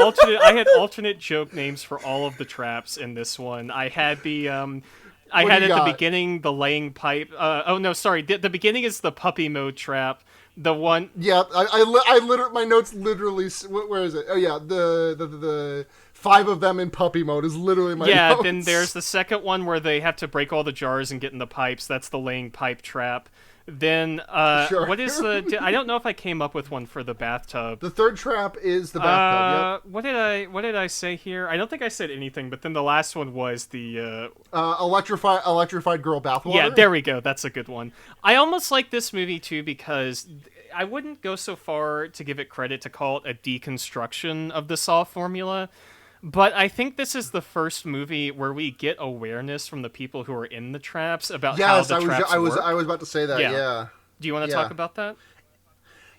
alternate joke names for all of the traps in this one. I had the the beginning the laying pipe. Oh no, sorry. The beginning is the puppy mode trap. The one. Yeah, I literally, my notes literally. Where is it? Oh yeah, the 5 of them in puppy mode is literally my notes. Yeah, then there's the second one where they have to break all the jars and get in the pipes. That's the laying pipe trap. Then, sure. What is the? I don't know if I came up with one for the bathtub. The third trap is the bathtub. Yep. What did I say here? I don't think I said anything. But then the last one was the electrified girl bathwater. Yeah, there we go. That's a good one. I almost like this movie too, because I wouldn't go so far to give it credit to call it a deconstruction of the Saw formula. But I think this is the first movie where we get awareness from the people who are in the traps about how the traps work. I was about to say that, yeah. Do you want to talk about that?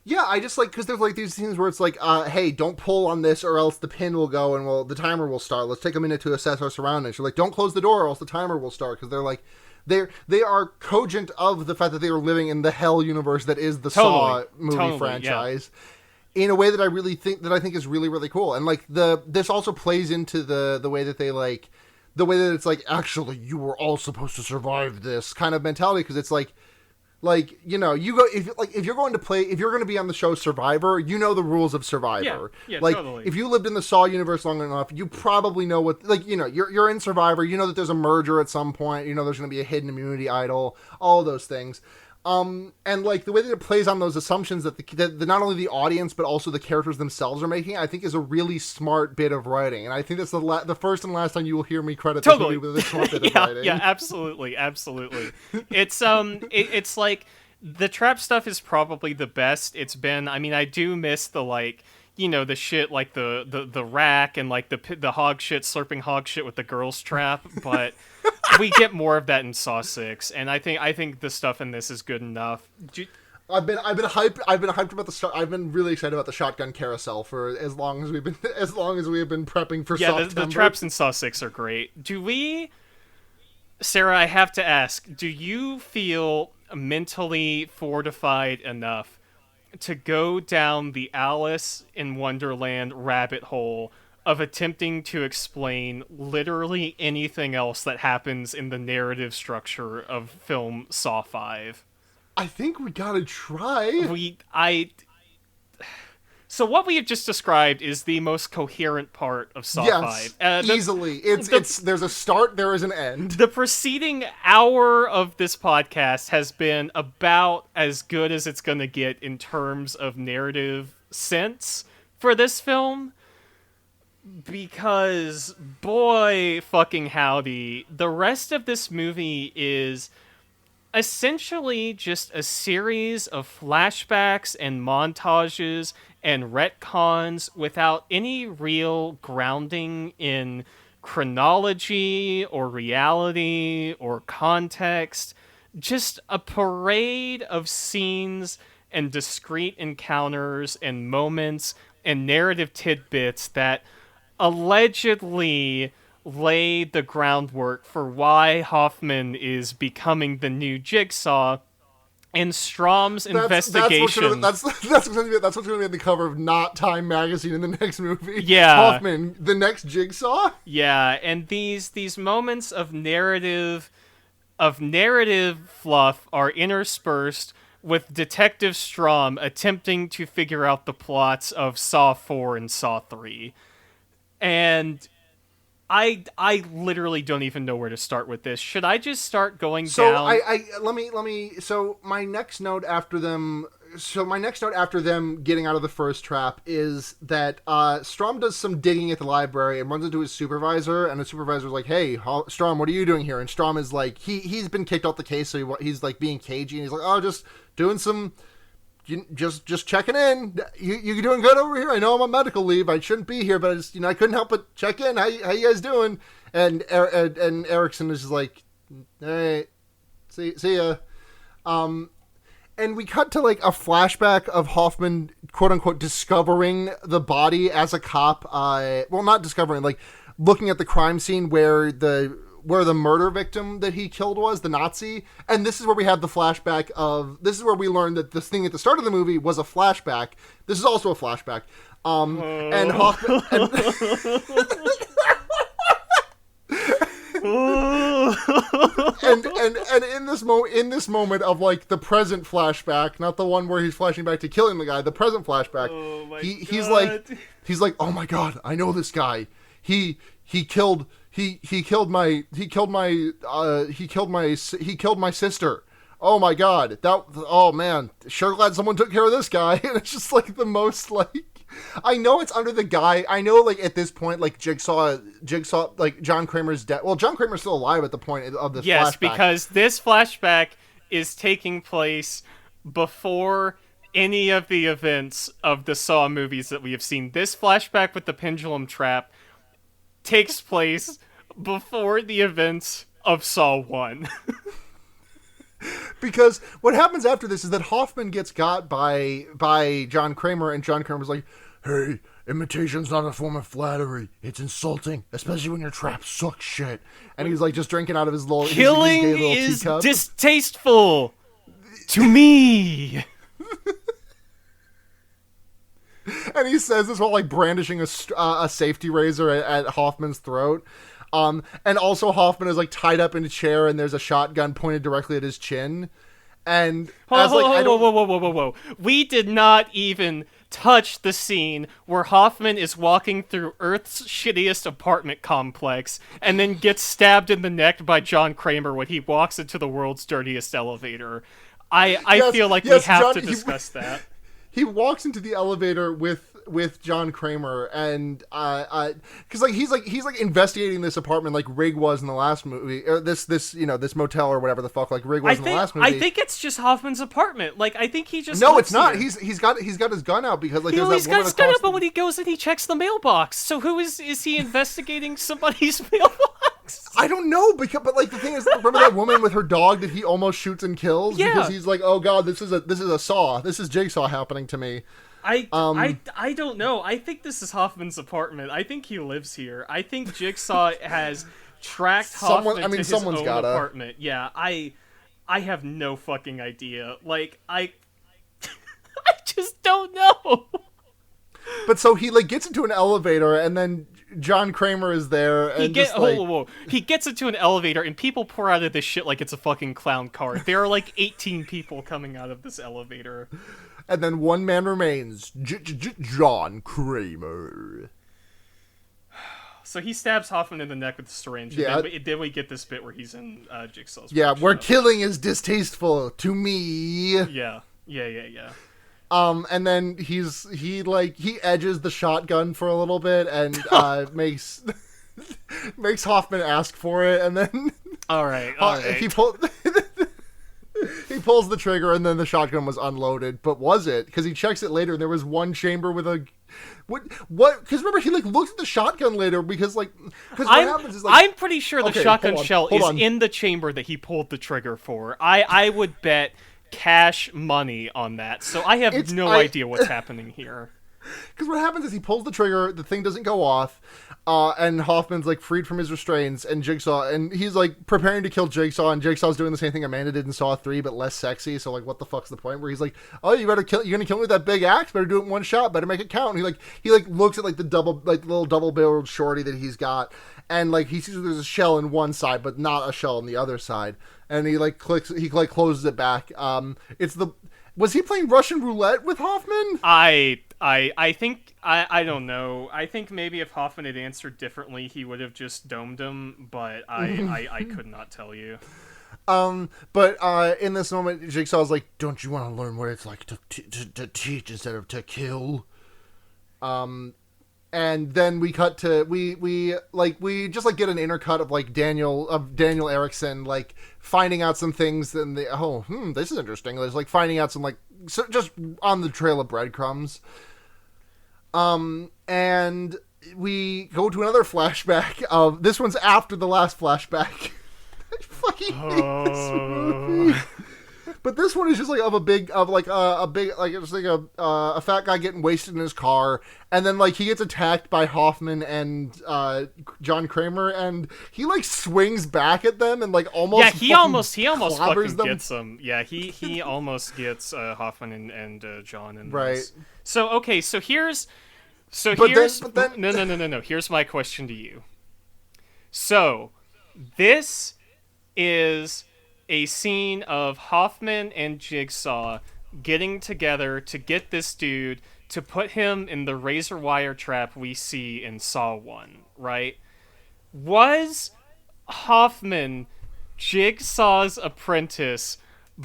Yeah, I just like because there's like these scenes where it's like, hey, don't pull on this or else the pin will go and the timer will start. Let's take a minute to assess our surroundings. You're like, don't close the door or else the timer will start because they're like, they are cogent of the fact that they are living in the hell universe that is the Saw movie franchise. Yeah. In a way that I think is really, really cool. And like this also plays into the way that they like the way that it's like, actually you were all supposed to survive this kind of mentality, because it's like, you know, you go if you're going to be on the show Survivor, you know the rules of Survivor. Yeah, like totally. If you lived in the Saw universe long enough, you probably know what, like, you know, you're in Survivor, you know that there's a merger at some point, you know there's going to be a hidden immunity idol, all of those things. And like the way that it plays on those assumptions that that not only the audience but also the characters themselves are making, I think is a really smart bit of writing, and I think that's the first and last time you will hear me credit this movie with a smart bit of writing. Yeah, absolutely. It's like the trap stuff is probably the best it's been. I mean, I do miss the, like, you know, the shit like the rack and like the hog shit, slurping hog shit with the girls trap, but we get more of that in Saw 6, and I think the stuff in this is good enough. I've been hyped about I've been really excited about the shotgun carousel for as long as we have been prepping for Saw. The traps in Saw 6 are great. Sarah, I have to ask, do you feel mentally fortified enough to go down the Alice in Wonderland rabbit hole of attempting to explain literally anything else that happens in the narrative structure of film Saw 5? I think we gotta try. So what we have just described is the most coherent part of Saw 5. Easily. There's a start, there is an end. The preceding hour of this podcast has been about as good as it's going to get in terms of narrative sense for this film. Because, boy fucking howdy, the rest of this movie is essentially just a series of flashbacks and montages and retcons without any real grounding in chronology or reality or context. Just a parade of scenes and discrete encounters and moments and narrative tidbits that allegedly lay the groundwork for why Hoffman is becoming the new Jigsaw, and Strom's investigation. That's what's going to be on the cover of Not Time magazine in the next movie. Yeah, Hoffman, the next Jigsaw. Yeah, and these moments of narrative fluff are interspersed with Detective Strom attempting to figure out the plots of Saw 4 and Saw 3, and I literally don't even know where to start with this. Should I just start going down? So my next note after them getting out of the first trap is that Strom does some digging at the library and runs into his supervisor, and the supervisor's like, "Hey, Strom, what are you doing here?" And Strom is like, he's been kicked off the case, so he's like being cagey, and he's like, "Oh, just doing some." Just checking in. You doing good over here? I know I'm on medical leave. I shouldn't be here, but I just, I couldn't help but check in. How you guys doing? And Erickson is just like, hey, see ya. And we cut to like a flashback of Hoffman, quote unquote, discovering the body as a cop. Well, not discovering, like looking at the crime scene where the murder victim that he killed was, the Nazi. And this is where we have the flashback this is where we learned that this thing at the start of the movie was a flashback. This is also a flashback. And Hoffman... and in this moment of like the present flashback, not the one where he's flashing back to killing the guy, the present flashback, he's like, oh my god, I know this guy. He killed my sister. Oh my god. Oh man. Sure glad someone took care of this guy. And it's just like the most like, I know it's under the guy. I know like at this point, like Jigsaw, like John Kramer's dead. Well, John Kramer's still alive at the point of this flashback. Yes, because this flashback is taking place before any of the events of the Saw movies that we have seen. This flashback with the pendulum trap takes place before the events of Saw 1. Because what happens after this is that Hoffman gets got by John Kramer, and John Kramer's like, "Hey, imitation's not a form of flattery. It's insulting, especially when your traps suck shit." And he's like just drinking out of his little Killing his gay little is teacup. distasteful to me. And he says this while like brandishing a safety razor at Hoffman's throat. And also Hoffman is like tied up in a chair, and there's a shotgun pointed directly at his chin. And whoa. We did not even touch the scene where Hoffman is walking through Earth's shittiest apartment complex and then gets stabbed in the neck by John Kramer when he walks into the world's dirtiest elevator. I feel like we have to discuss that. He walks into the elevator with John Kramer, and because like he's investigating this apartment like Rig was in the last movie, or this motel or whatever the fuck like Rig was in the last movie. I think it's just Hoffman's apartment. Like I think he just no, it's not. Here. He's got his gun out because like he's got his gun out, but when he goes and he checks the mailbox, so who is he investigating somebody's mailbox? I don't know, but like the thing is, remember that woman with her dog that he almost shoots and kills because he's like, oh god, this is a Saw, this is Jigsaw happening to me. I don't know. I think this is Hoffman's apartment. I think he lives here. I think Jigsaw has tracked Hoffman to his own apartment. Yeah, I have no fucking idea. Like I just don't know. But so he like gets into an elevator, and then John Kramer is there, and he gets into an elevator, and people pour out of this shit like it's a fucking clown car. There are like 18 people coming out of this elevator. And then one man remains, John Kramer. So he stabs Hoffman in the neck with a syringe. Yeah. And then we get this bit where he's in Jigsaw's where killing is distasteful to me. Yeah. And then he edges the shotgun for a little bit and makes Hoffman ask for it, and then all right. He pulls the trigger, and then the shotgun was unloaded. But was it? Because he checks it later, and there was one chamber with a what? Because remember, he like looks at the shotgun later because what happens is like I'm pretty sure the shotgun shell is in the chamber that he pulled the trigger for. I would bet cash money on that. So I have no idea what's happening here. Because what happens is he pulls the trigger, the thing doesn't go off, and Hoffman's like freed from his restraints, and he's like preparing to kill Jigsaw, and Jigsaw's doing the same thing Amanda did in Saw 3, but less sexy. So like, what the fuck's the point? Where he's like, "Oh, you're gonna kill me with that big axe? Better do it in one shot. Better make it count." And he looks at like the little double-barreled shorty that he's got, and like he sees there's a shell in one side, but not a shell on the other side, and he closes it back. Was he playing Russian roulette with Hoffman? I think I don't know. I think maybe if Hoffman had answered differently, he would have just domed him. But I could not tell you. But in this moment, Jigsaw's like, "Don't you want to learn what it's like to teach instead of to kill?" And then we cut to we just like get an intercut of like Daniel Erickson like finding out some things and this is interesting. There's like finding out some like just on the trail of breadcrumbs. And we go to another flashback of this one's after the last flashback. I fucking hate this movie. But this one is just like a fat guy getting wasted in his car, and then like he gets attacked by Hoffman and John Kramer, and he like swings back at them and like almost he almost fucking them. Gets them. Yeah, he almost gets Hoffman and John in right. This. So here's no. Here's my question to you. So this is a scene of Hoffman and Jigsaw getting together to get this dude to put him in the razor wire trap we see in Saw 1, right? Was Hoffman Jigsaw's apprentice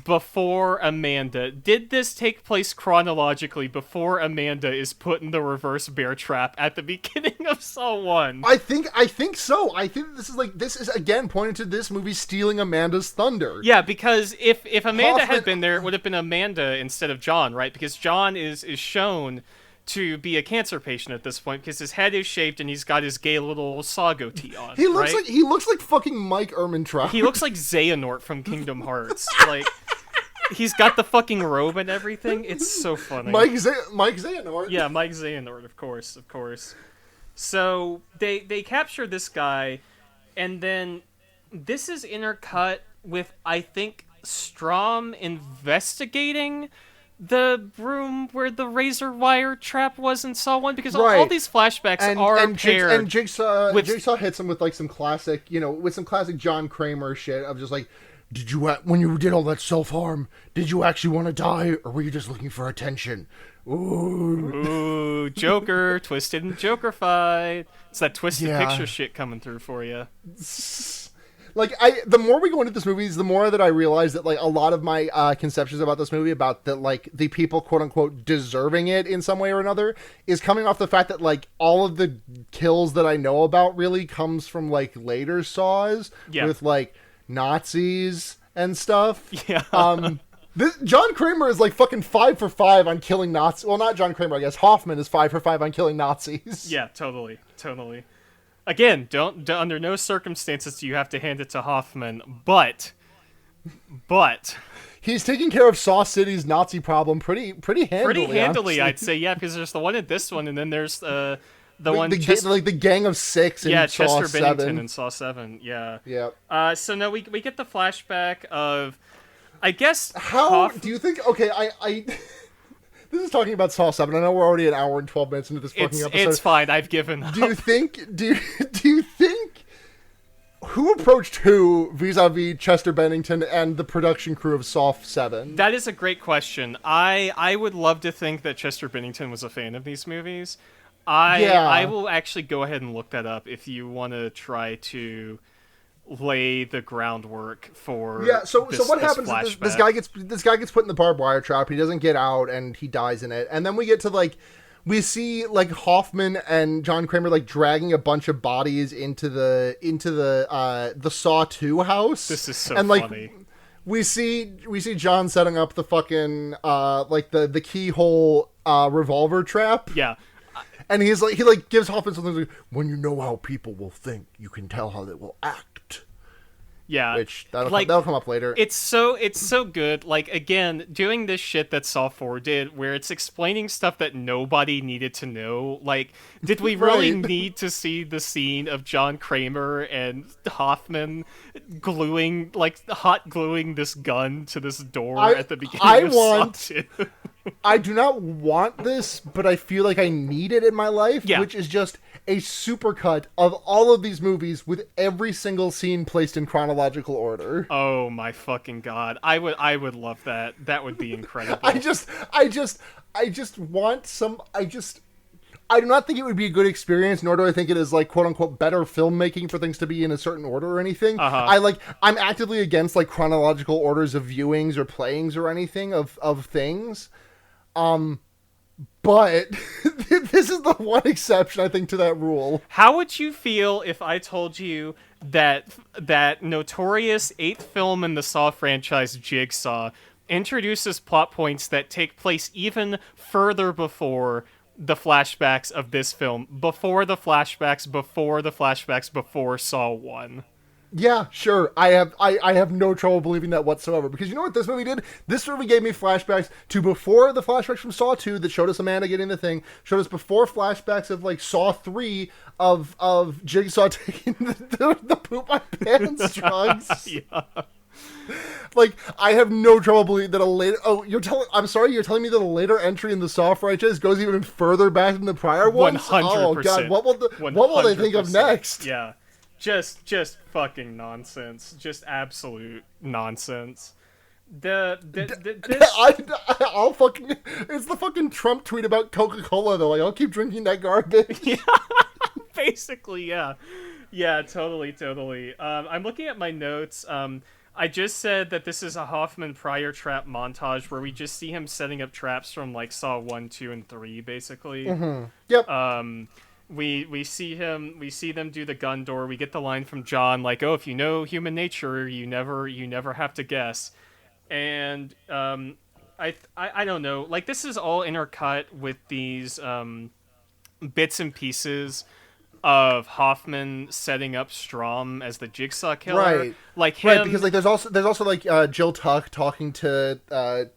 before Amanda? Did this take place chronologically before Amanda is put in the reverse bear trap at the beginning of Saw 1? I think so. I think this is again pointing to this movie stealing Amanda's thunder. Yeah, because if Amanda had been there, it would have been Amanda instead of John, right? Because John is shown to be a cancer patient at this point because his head is shaved and he's got his gay little saw goatee on. He looks like fucking Mike Ehrmantraut. He looks like Xehanort from Kingdom Hearts. Like He's got the fucking robe and everything. It's so funny. Mike Xehanort. Yeah, Mike Xehanort, of course, of course. So they capture this guy, and then this is intercut with, I think, Strom investigating the room where the razor wire trap was in Saw 1, because all Right. these flashbacks are paired And with Jigsaw hits him with like some classic, with some classic John Kramer shit of just like, did you when you did all that self harm, did you actually want to die, or were you just looking for attention? Ooh, ooh, Joker, twisted and Joker-fied. It's that twisted Yeah. picture shit coming through for you. like the more we go into this movie, the more that I realize that like a lot of my conceptions about this movie, about that like the people quote unquote deserving it in some way or another, is coming off the fact that like all of the kills that I know about really comes from like later Saws with like Nazis and stuff. Yeah. John Kramer is like fucking 5 for 5 on killing Nazis. Well, not John Kramer, I guess. Hoffman is 5 for 5 on killing Nazis. Yeah, totally. Again, don't under no circumstances do you have to hand it to Hoffman, but He's taking care of Saw City's Nazi problem pretty handily. Honestly. I'd say, yeah, because there's the one in this one, and then there's the one like the Gang of Six in Saw Chester Bennington 7. in Saw 7, yeah. Yeah. So now we get the flashback of, I guess, How do you think? Okay, I this is talking about Saw 7. I know we're already an hour and 12 minutes into this fucking episode. It's fine. I've given up. Do you think who approached who vis-a-vis Chester Bennington and the production crew of Saw 7? That is a great question. I would love to think that Chester Bennington was a fan of these movies. I will actually go ahead and look that up if you want to try to lay the groundwork for so what happens flashback. is this guy gets put in the barbed wire trap. He doesn't get out and he dies in it. And then we get to like, we see like Hoffman and John Kramer like dragging a bunch of bodies into the Saw 2 house. This is so and, like, funny. We see John setting up the fucking like the keyhole revolver trap. Yeah. And he gives Hoffman something like, when you know how people will think, you can tell how they will act. Yeah, Which that'll come up later. It's so good. Like, again, doing this shit that Saw 4 did, where it's explaining stuff that nobody needed to know. Like, did we really need to see the scene of John Kramer and Hoffman hot gluing this gun to this door at the beginning of Saw 2? I do not want this, but I feel like I need it in my life, which is just a supercut of all of these movies with every single scene placed in chronological order. Oh my fucking god. I would love that. That would be incredible. I just want some I do not think it would be a good experience, nor do I think it is like quote unquote better filmmaking for things to be in a certain order or anything. I'm actively against like chronological orders of viewings or playings or anything of things. But this is the one exception, I think, to that rule. How would you feel if I told you that notorious 8th film in the Saw franchise, Jigsaw, introduces plot points that take place even further before the flashbacks of this film, before the flashbacks, before Saw 1? Yeah, sure. I have no trouble believing that whatsoever, because you know what this movie did? This movie gave me flashbacks to before the flashbacks from Saw 2 that showed us Amanda getting the thing, showed us before flashbacks of like Saw 3 of Jigsaw taking the poop my pants drugs. Yeah. Like, I have no trouble believing that a later... Oh, you're telling me that a later entry in the Saw franchise goes even further back than the prior ones? 100%. Oh, God, what will they think of next? Yeah. Just fucking nonsense. Just absolute nonsense. I'll fucking... It's the fucking Trump tweet about Coca-Cola, though. Like, I'll keep drinking that garbage. Yeah. Basically, yeah. Yeah, totally. I'm looking at my notes. I just said that this is a Hoffman prior trap montage where we just see him setting up traps from like Saw 1, 2, and 3, basically. Mm-hmm. Yep. We see them do the gun door. We get the line from John like, "Oh, if you know human nature, you never have to guess." And I don't know. Like, this is all intercut with these bits and pieces of Hoffman setting up Strom as the Jigsaw killer. Right, Like right. Because him. like there's also like Jill Tuck talking to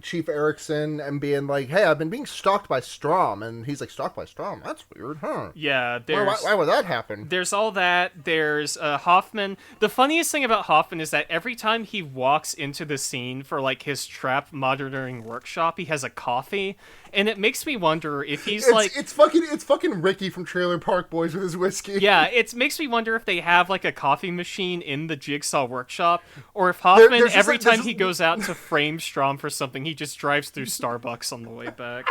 Chief Erickson and being like, "Hey, I've been being stalked by Strom," and he's like, "Stalked by Strom? That's weird, huh? Yeah, Why would that happen?" there's all that. There's Hoffman. The funniest thing about Hoffman is that every time he walks into the scene for like his trap monitoring workshop, he has a coffee, and it makes me wonder if he's like, It's fucking Ricky from Trailer Park Boys with his whiskey. yeah, it makes me wonder if they have like a coffee machine in the Jigsaw workshop, or if Hoffman there's just, every like, time he goes out to frame Strom for something, he just drives through Starbucks on the way back.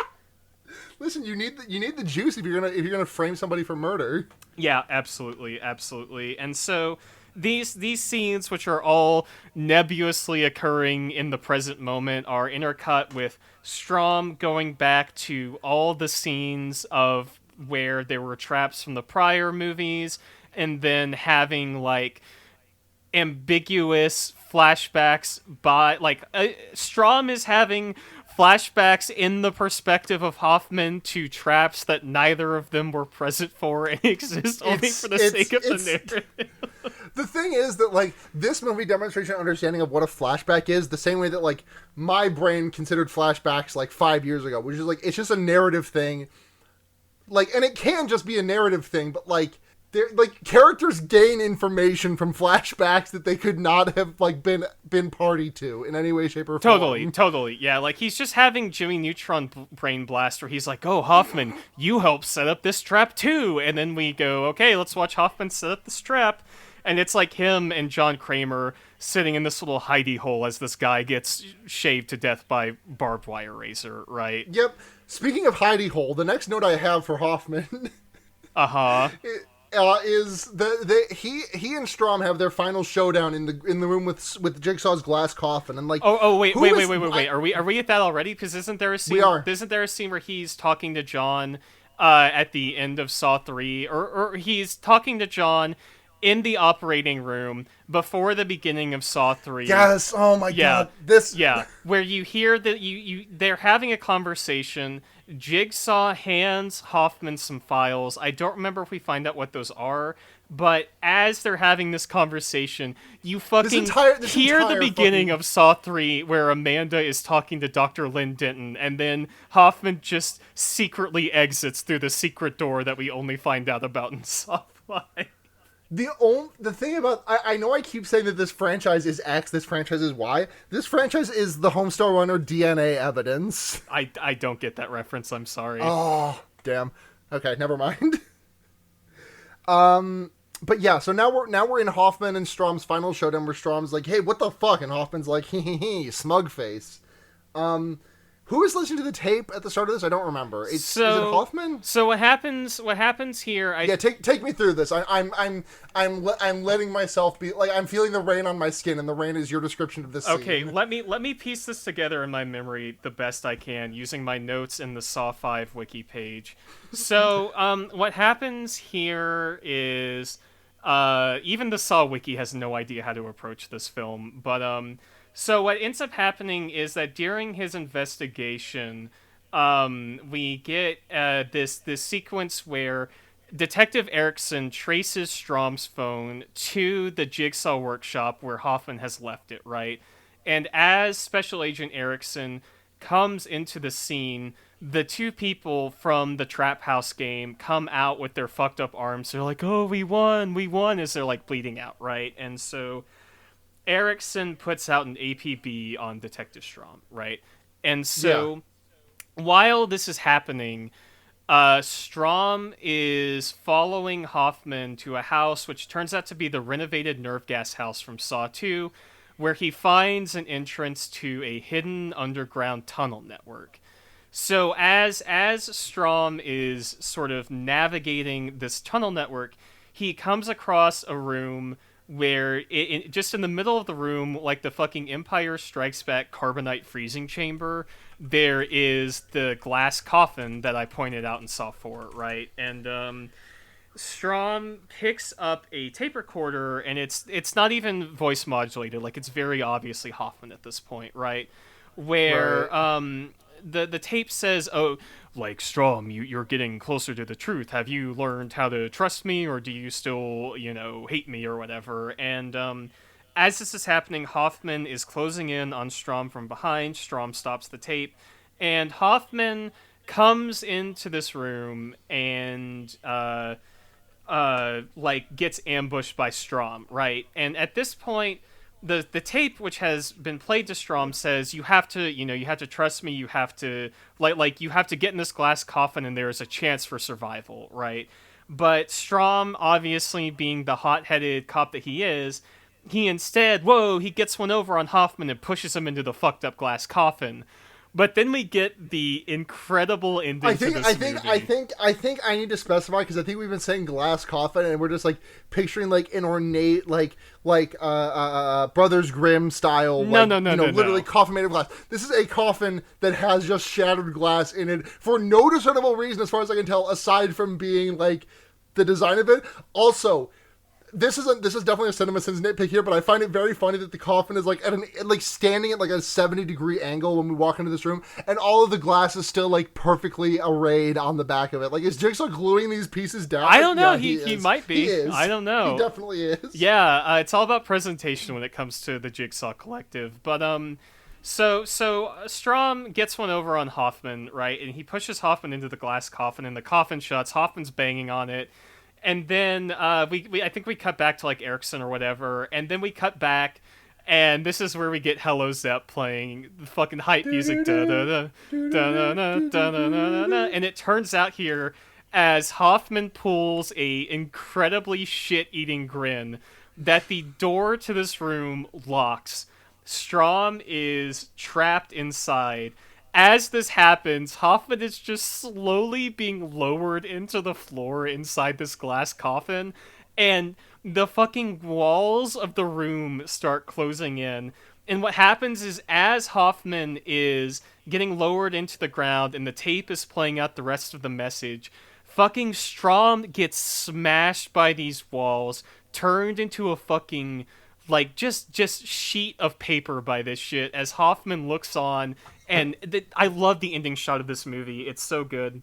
Listen, you need the juice if you're gonna frame somebody for murder. Yeah, absolutely, absolutely. And so these scenes, which are all nebulously occurring in the present moment, are intercut with Strom going back to all the scenes of where there were traps from the prior movies, and then having like ambiguous flashbacks by like Strom is having flashbacks in the perspective of Hoffman to traps that neither of them were present for and exist only for the sake of the narrative. The thing is that like this movie demonstrates an understanding of what a flashback is, the same way that like my brain considered flashbacks like 5 years ago, which is like it's just a narrative thing. Like, and it can just be a narrative thing, but like they're like characters gain information from flashbacks that they could not have like been party to in any way, shape, or form. Totally. Yeah, like he's just having Jimmy Neutron brain blast where he's like, "Oh, Hoffman, you helped set up this trap too." And then we go, "Okay, let's watch Hoffman set up this trap." And it's like him and John Kramer sitting in this little hidey hole as this guy gets shaved to death by barbed wire razor, right? Yep. Speaking of hidey hole, the next note I have for Hoffman Uh-huh. is he and Strom have their final showdown in the room with Jigsaw's glass coffin, and like Wait. Are we at that already? Because isn't there a scene? We are. Isn't there a scene where he's talking to John at the end of Saw 3, or he's talking to John in the operating room before the beginning of Saw 3? Yes. Oh my god. This. Yeah, where you hear that they're having a conversation. Jigsaw hands Hoffman some files. I don't remember if we find out what those are, but as they're having this conversation, you fucking hear the beginning of Saw 3 where Amanda is talking to Dr. Lynn Denton, and then Hoffman just secretly exits through the secret door that we only find out about in Saw 5. The thing about I know I keep saying that this franchise is X, this franchise is Y. This franchise is the Homestar Runner DNA evidence. I don't get that reference. I'm sorry. Oh damn. Okay, never mind. But yeah, so now we're in Hoffman and Strom's final showdown where Strom's like, "Hey, what the fuck?" and Hoffman's like, "Hee, smug face." Who was listening to the tape at the start of this? I don't remember. Is it Hoffman? So what happens here? Yeah, take me through this. I'm letting myself be like I'm feeling the rain on my skin, and the rain is your description of this scene. Okay, let me piece this together in my memory the best I can using my notes in the Saw 5 wiki page. So what happens here is even the Saw wiki has no idea how to approach this film, but so what ends up happening is that during his investigation, we get this sequence where Detective Erickson traces Strom's phone to the Jigsaw workshop where Hoffman has left it, right? And as Special Agent Erickson comes into the scene, the two people from the Trap House game come out with their fucked up arms. They're like, "Oh, we won," as they're like bleeding out, right? And so Erickson puts out an APB on Detective Strom, right? And so while this is happening, Strom is following Hoffman to a house which turns out to be the renovated nerve gas house from Saw 2, where he finds an entrance to a hidden underground tunnel network. So as Strom is sort of navigating this tunnel network, he comes across a room where just in the middle of the room, like the fucking Empire Strikes Back carbonite freezing chamber, there is the glass coffin that I pointed out in Saw 4, right? And Strom picks up a tape recorder, and it's not even voice modulated, like it's very obviously Hoffman at this point, right? Where the tape says, "Oh, like Strom, you're getting closer to the truth. Have you learned how to trust me, or do you still, hate me or whatever?" And as this is happening, Hoffman is closing in on Strom from behind. Strom stops the tape, and Hoffman comes into this room and like gets ambushed by Strom, right? And at this point, the tape which has been played to Strom says, you have to, you have to trust me, you have to like you have to get in this glass coffin and there is a chance for survival, right? But Strom, obviously being the hot-headed cop that he is, he instead, he gets one over on Hoffman and pushes him into the fucked up glass coffin. But then we get the incredible ending to this movie. I think I need to specify, because I think we've been saying glass coffin and we're just like picturing like an ornate like Brothers Grimm style, like, no, literally coffin made of glass. This is a coffin that has just shattered glass in it for no discernible reason, as far as I can tell, aside from being like the design of it. Also, this is definitely a CinemaSins nitpick here, but I find it very funny that the coffin is like standing at like a 70-degree angle when we walk into this room, and all of the glass is still like perfectly arrayed on the back of it. Like, is Jigsaw gluing these pieces down? I don't know. Yeah, he might be. He is. I don't know. He definitely is. Yeah, it's all about presentation when it comes to the Jigsaw Collective. But so Strom gets one over on Hoffman, right? And he pushes Hoffman into the glass coffin, and the coffin shuts. Hoffman's banging on it. And then we I think we cut back to like Erickson or whatever, and then we cut back, and this is where we get Hello Zepp playing the fucking hype music, and it turns out here, as Hoffman pulls a incredibly shit-eating grin, that the door to this room locks. Strom is trapped inside. As this happens, Hoffman is just slowly being lowered into the floor inside this glass coffin, and the fucking walls of the room start closing in. And what happens is, as Hoffman is getting lowered into the ground and the tape is playing out the rest of the message, fucking Strom gets smashed by these walls, turned into a fucking like just sheet of paper by this shit, as Hoffman looks on. And I love the ending shot of this movie. It's so good.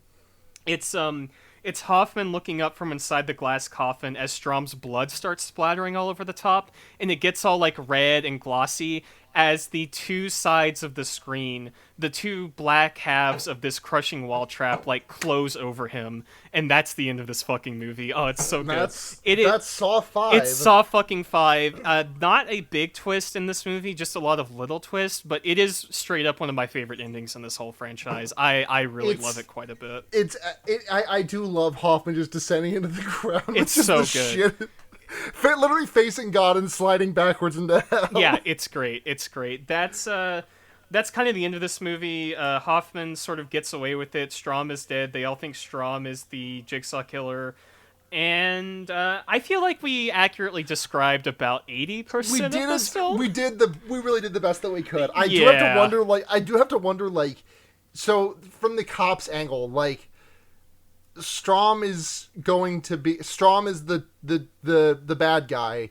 It's Hoffman looking up from inside the glass coffin as Strom's blood starts splattering all over the top, and it gets all like red and glossy as the two sides of the screen, the two black halves of this crushing wall trap, like close over him, and that's the end of this fucking movie. Oh, it's so good. That's Saw 5. It's Saw fucking 5. Not a big twist in this movie, just a lot of little twists, but it is straight up one of my favorite endings in this whole franchise. I really love it quite a bit. I do love Hoffman just descending into the ground. It's so good. Shit. Literally facing God and sliding backwards into hell. Yeah, it's great. It's great. That's kind of the end of this movie. Hoffman sort of gets away with it. Strom is dead. They all think Strom is the Jigsaw killer. And I feel like we accurately described about 80% of this film. We really did the best that we could. I do have to wonder, so from the cop's angle, like, Strom is the bad guy.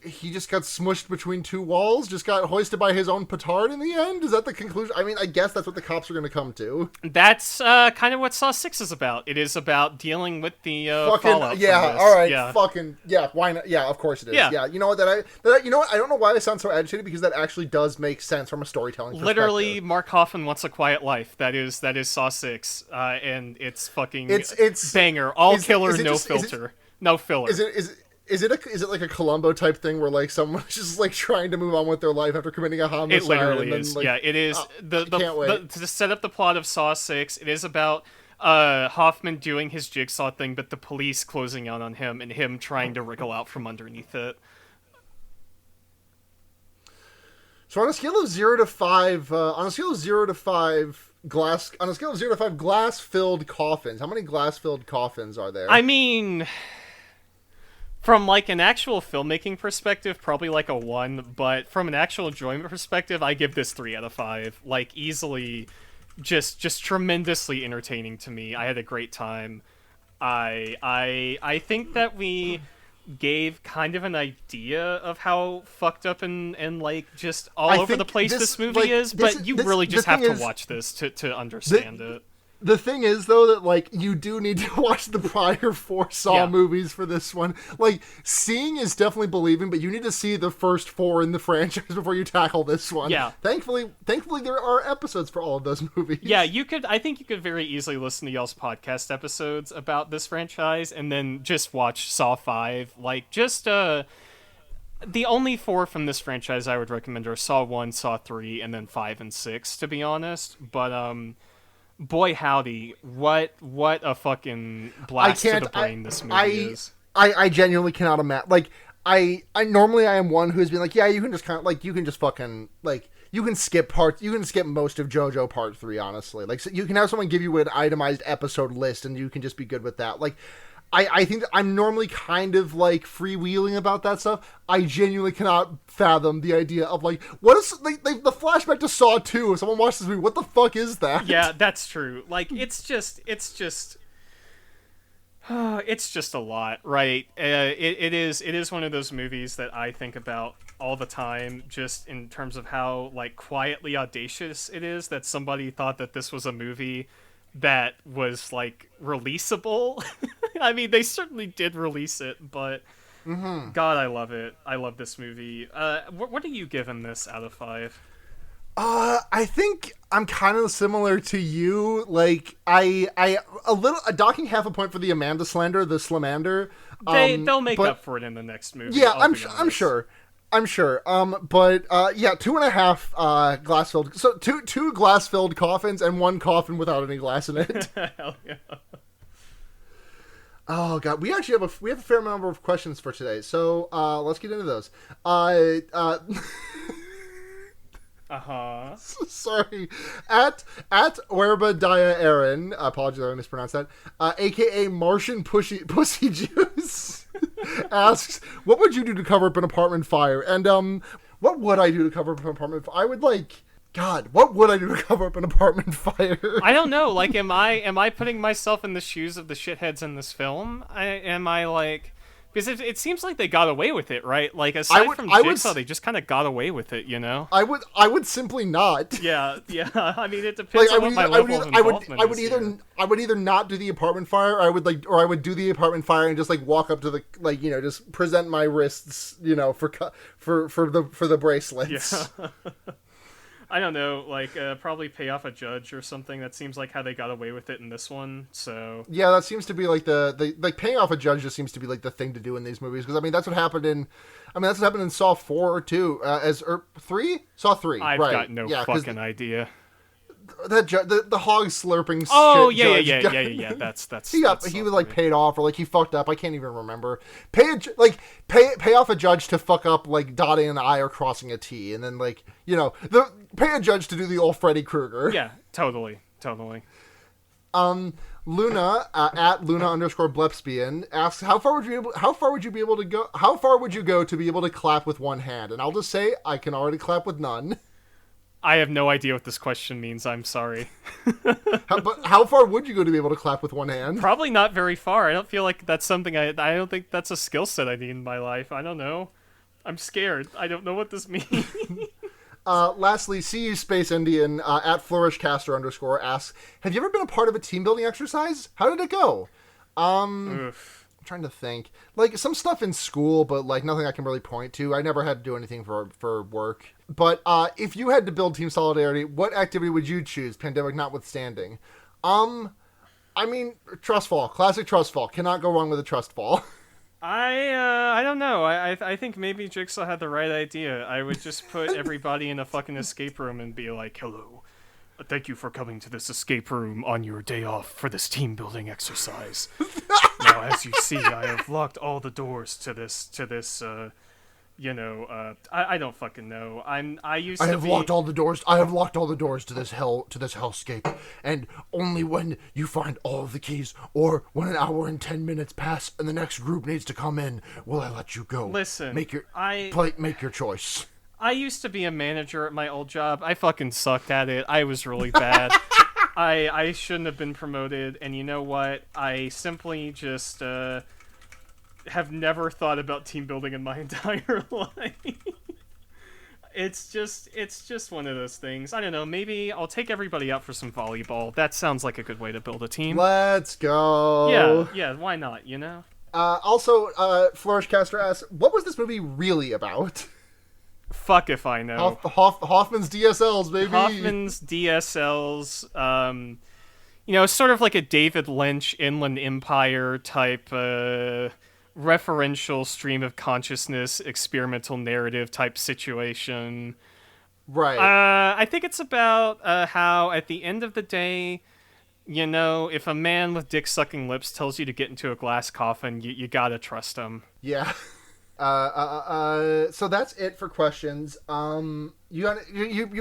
He just got smushed between two walls, just got hoisted by his own petard in the end? Is that the conclusion? I mean, I guess that's what the cops are going to come to. That's kind of what Saw 6 is about. It is about dealing with the fallout. Yeah, from this. all right, yeah. Fucking yeah. Why not? Yeah, of course it is. Yeah. You know what? I don't know why I sound so agitated, because that actually does make sense from a storytelling perspective. Literally, Mark Hoffman wants a quiet life. That is Saw 6, and it's fucking it's banger. All killer, no filter, no filler. Is it like a Columbo type thing where like someone's just like trying to move on with their life after committing a homicide? It literally then, is. Like, yeah, it is. Can't wait. To set up the plot of Saw 6, it is about Hoffman doing his Jigsaw thing, but the police closing out on him and him trying to wriggle out from underneath it. So on a scale of 0 to 5, glass-filled coffins, how many glass-filled coffins are there? I mean, from like an actual filmmaking perspective, probably like a 1, but from an actual enjoyment perspective, I give this 3 out of 5. Like, easily, just tremendously entertaining to me. I had a great time. I think that we gave kind of an idea of how fucked up and like just all I over the think place this movie is, but you really just have to watch this to understand it. The thing is, though, that, like, you do need to watch the prior 4 Saw movies for this one. Like, seeing is definitely believing, but you need to see the first 4 in the franchise before you tackle this one. Yeah. Thankfully, there are episodes for all of those movies. Yeah, I think you could very easily listen to y'all's podcast episodes about this franchise and then just watch Saw 5. Like, just, the only 4 from this franchise I would recommend are Saw 1, Saw 3, and then 5 and 6, to be honest. But, boy howdy, what a fucking blast to the brain this movie is. I genuinely cannot imagine. Like, I normally I am one who's been like, yeah, you can just kind of, like, you can just fucking, like, you can skip most of JoJo Part 3, honestly. Like, so you can have someone give you an itemized episode list and you can just be good with that. Like, I think that I'm normally kind of, like, freewheeling about that stuff. I genuinely cannot fathom the idea of, like, what is, like the flashback to Saw 2, if someone watched this movie, what the fuck is that? Yeah, that's true. Like, it's just a lot, right? It is one of those movies that I think about all the time, just in terms of how, like, quietly audacious it is that somebody thought that this was a movie that was, like, releasable. I mean, they certainly did release it, but God, I love it. I love this movie. What do you give this out of 5? I think I'm kind of similar to you. Like, docking half a point for the Amanda slander, the Slamander. They'll make up for it in the next movie. Yeah, I'm sure. But 2.5 glass filled. So two glass filled coffins and 1 coffin without any glass in it. Hell yeah. Oh god, we actually have a fair number of questions for today. So let's get into those. Sorry. At Werba Dia Aaron, apologies if I mispronounced that, aka Martian Pussy Juice, asks, what would you do to cover up an apartment fire? And what would I do to cover up an apartment fire? I would, like, God, what would I do to cover up an apartment fire? I don't know. Like, am I putting myself in the shoes of the shitheads in this film? Am I like... Because it seems like they got away with it, right? Like, aside from Jigsaw, they just kind of got away with it, you know? I would simply not. Yeah. I mean, it depends on what my level of involvement is here. I would either not do the apartment fire, or I would do the apartment fire and just, like, walk up to the, like, you know, just present my wrists, you know, for the bracelets. Yeah. I don't know, like, probably pay off a judge or something. That seems like how they got away with it in this one, so... Yeah, that seems to be, like, like, paying off a judge just seems to be, like, the thing to do in these movies, because, I mean, that's what happened in Saw 4, too, 3? Saw 3, I've right. got no fucking idea. That the hog slurping. Oh shit yeah. That's he was like paid off, or like he fucked up. I can't even remember. Pay off a judge to fuck up, like dotting an I or crossing a T, and then, like, you know, pay a judge to do the old Freddy Krueger. Yeah, totally. Luna at Luna_Blepspian asks, how far would you be able to go? How far would you go to be able to clap with one hand? And I'll just say I can already clap with none. I have no idea what this question means. I'm sorry. But how far would you go to be able to clap with one hand? Probably not very far. I don't feel like that's something I don't think that's a skill set I need in my life. I don't know. I'm scared. I don't know what this means. Lastly, CU Space Indian at FlourishCaster_ asks, have you ever been a part of a team building exercise? How did it go? Oof. I'm trying to think. Like, some stuff in school, but, like, nothing I can really point to. I never had to do anything for work. But if you had to build team solidarity, what activity would you choose, pandemic notwithstanding? I mean, trust fall. Classic trust fall. Cannot go wrong with a trust fall. I don't know. I think maybe Jigsaw had the right idea. I would just put everybody in a fucking escape room and be like, hello. Thank you for coming to this escape room on your day off for this team building exercise. Now, as you see, I have locked all the doors to this, I don't fucking know. I have locked all the doors. I have locked all the doors to this hellscape, and only when you find all of the keys, or when an hour and 10 minutes pass and the next group needs to come in, will I let you go. Listen, make your choice. I used to be a manager at my old job. I fucking sucked at it. I was really bad. I shouldn't have been promoted, and you know what? I simply just have never thought about team building in my entire life. It's just one of those things. I don't know, maybe I'll take everybody out for some volleyball. That sounds like a good way to build a team. Let's go. Yeah, why not, you know? Also, Flourishcaster asks, what was this movie really about? Fuck if I know. Hoffman's DSLs, baby. Hoffman's DSLs, sort of like a David Lynch Inland Empire type referential stream of consciousness, experimental narrative type situation. Right. I think it's about how, at the end of the day, if a man with dick-sucking lips tells you to get into a glass coffin, you gotta trust him. Yeah. So that's it for questions. You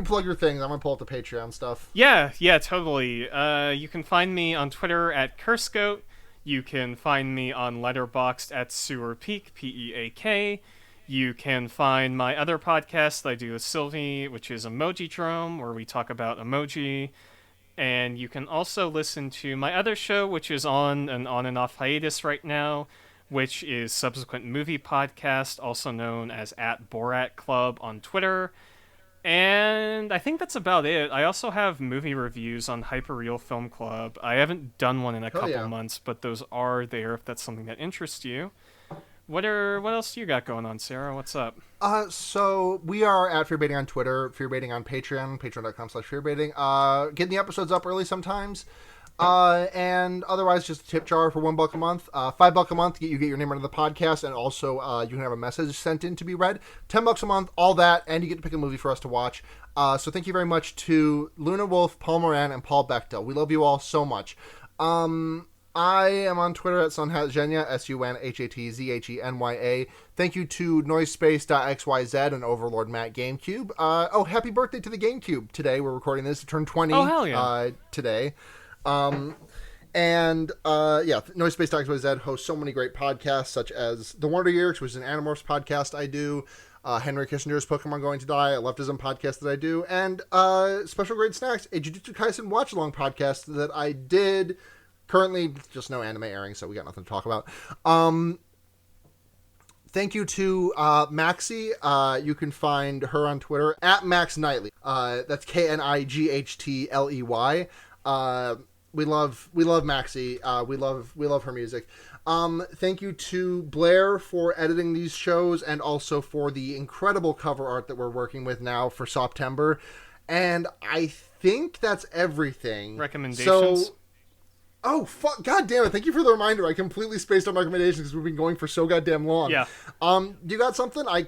plug your things. I'm gonna pull up the Patreon stuff. Yeah, totally. You can find me on Twitter at CurseGoat. You can find me on Letterboxd at SewerPeak, Peak. You can find my other podcast that I do with Sylvie, which is Emoji Drome, where we talk about emoji. And you can also listen to my other show, which is on and off hiatus right now, which is Subsequent Movie Podcast, also known as @Borat Club on Twitter. And I think that's about it. I also have movie reviews on Hyperreal Film Club. I haven't done one in a couple months, but those are there if that's something that interests you. What else do you got going on, Sarah? What's up? So we are at Fearbaiting on Twitter, Fearbaiting on Patreon, patreon.com/fearbaiting. Getting the episodes up early sometimes. And otherwise just a tip jar for $1 a month. $5 a month, you get your name under the podcast, and also you can have a message sent in to be read. $10 a month, all that, and you get to pick a movie for us to watch. So thank you very much to Luna Wolf, Paul Moran, and Paul Bechtel. We love you all so much. I am on Twitter at Sunhatzhenya, SUNHATZHENYA. Thank you to Noisespace.xyz and Overlord Matt GameCube. Happy birthday to the GameCube today. We're recording this. It turned 20 hell yeah. Today. Noisespace.xyz hosts so many great podcasts, such as The Wonder Years, which is an Animorphs podcast I do, Henry Kissinger's Pokemon Going to Die, a Leftism podcast that I do, and Special Grade Snacks, a Jujutsu Kaisen watch-along podcast that I did. Currently, just no anime airing, so we got nothing to talk about. Thank you to Maxie. You can find her on Twitter at Max Knightley. That's KNIGHTLEY. We love Maxie. We love her music. Thank you to Blair for editing these shows, and also for the incredible cover art that we're working with now for September. And I think that's everything. Recommendations? Oh, fuck. God damn it. Thank you for the reminder. I completely spaced on recommendations because we've been going for so goddamn long. Yeah. You got something? I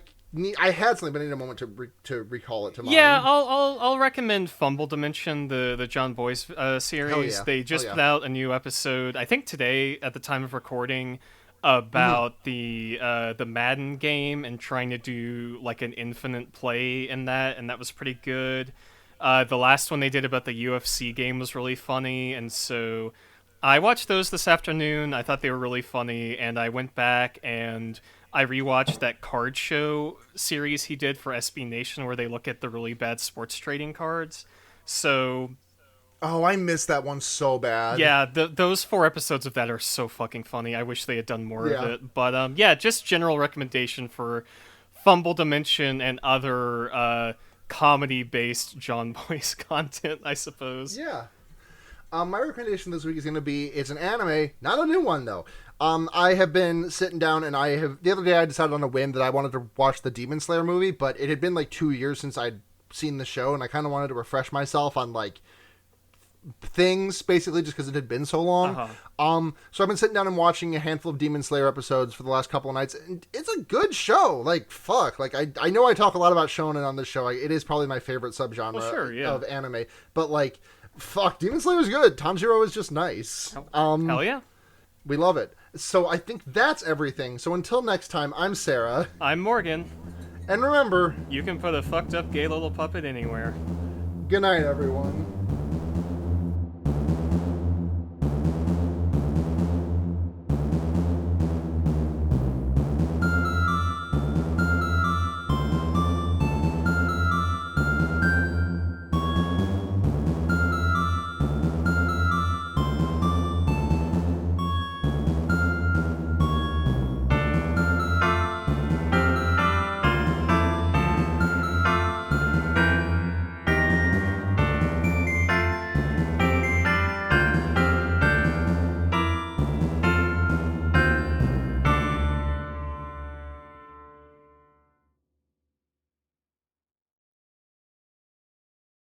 had something, but I need a moment to recall it to mind. Yeah, I'll recommend Fumble Dimension, the John Boyce series. They just put out a new episode, I think today, at the time of recording, about the Madden game and trying to do like an infinite play in that, and that was pretty good. The last one they did about the UFC game was really funny, and so I watched those this afternoon. I thought they were really funny, and I went back and I rewatched that card show series he did for SB Nation where they look at the really bad sports trading cards. So... Oh, I missed that one so bad. Yeah, those 4 episodes of that are so fucking funny. I wish they had done more of it. But just general recommendation for Fumble Dimension and other comedy-based John Boyce content, I suppose. Yeah. My recommendation this week is going to be, it's an anime, not a new one though. I have been sitting down and the other day I decided on a whim that I wanted to watch the Demon Slayer movie, but it had been like 2 years since I'd seen the show, and I kind of wanted to refresh myself on like things, basically, just because it had been so long. So I've been sitting down and watching a handful of Demon Slayer episodes for the last couple of nights, and it's a good show. Like, fuck. Like, I know I talk a lot about shonen on this show. It is probably my favorite subgenre of anime, but like, fuck, Demon Slayer is good. Tanjiro is just nice. Hell yeah. We love it. So I think that's everything. So until next time, I'm Sarah. I'm Morgan. And remember, you can put a fucked up gay little puppet anywhere. Good night, everyone.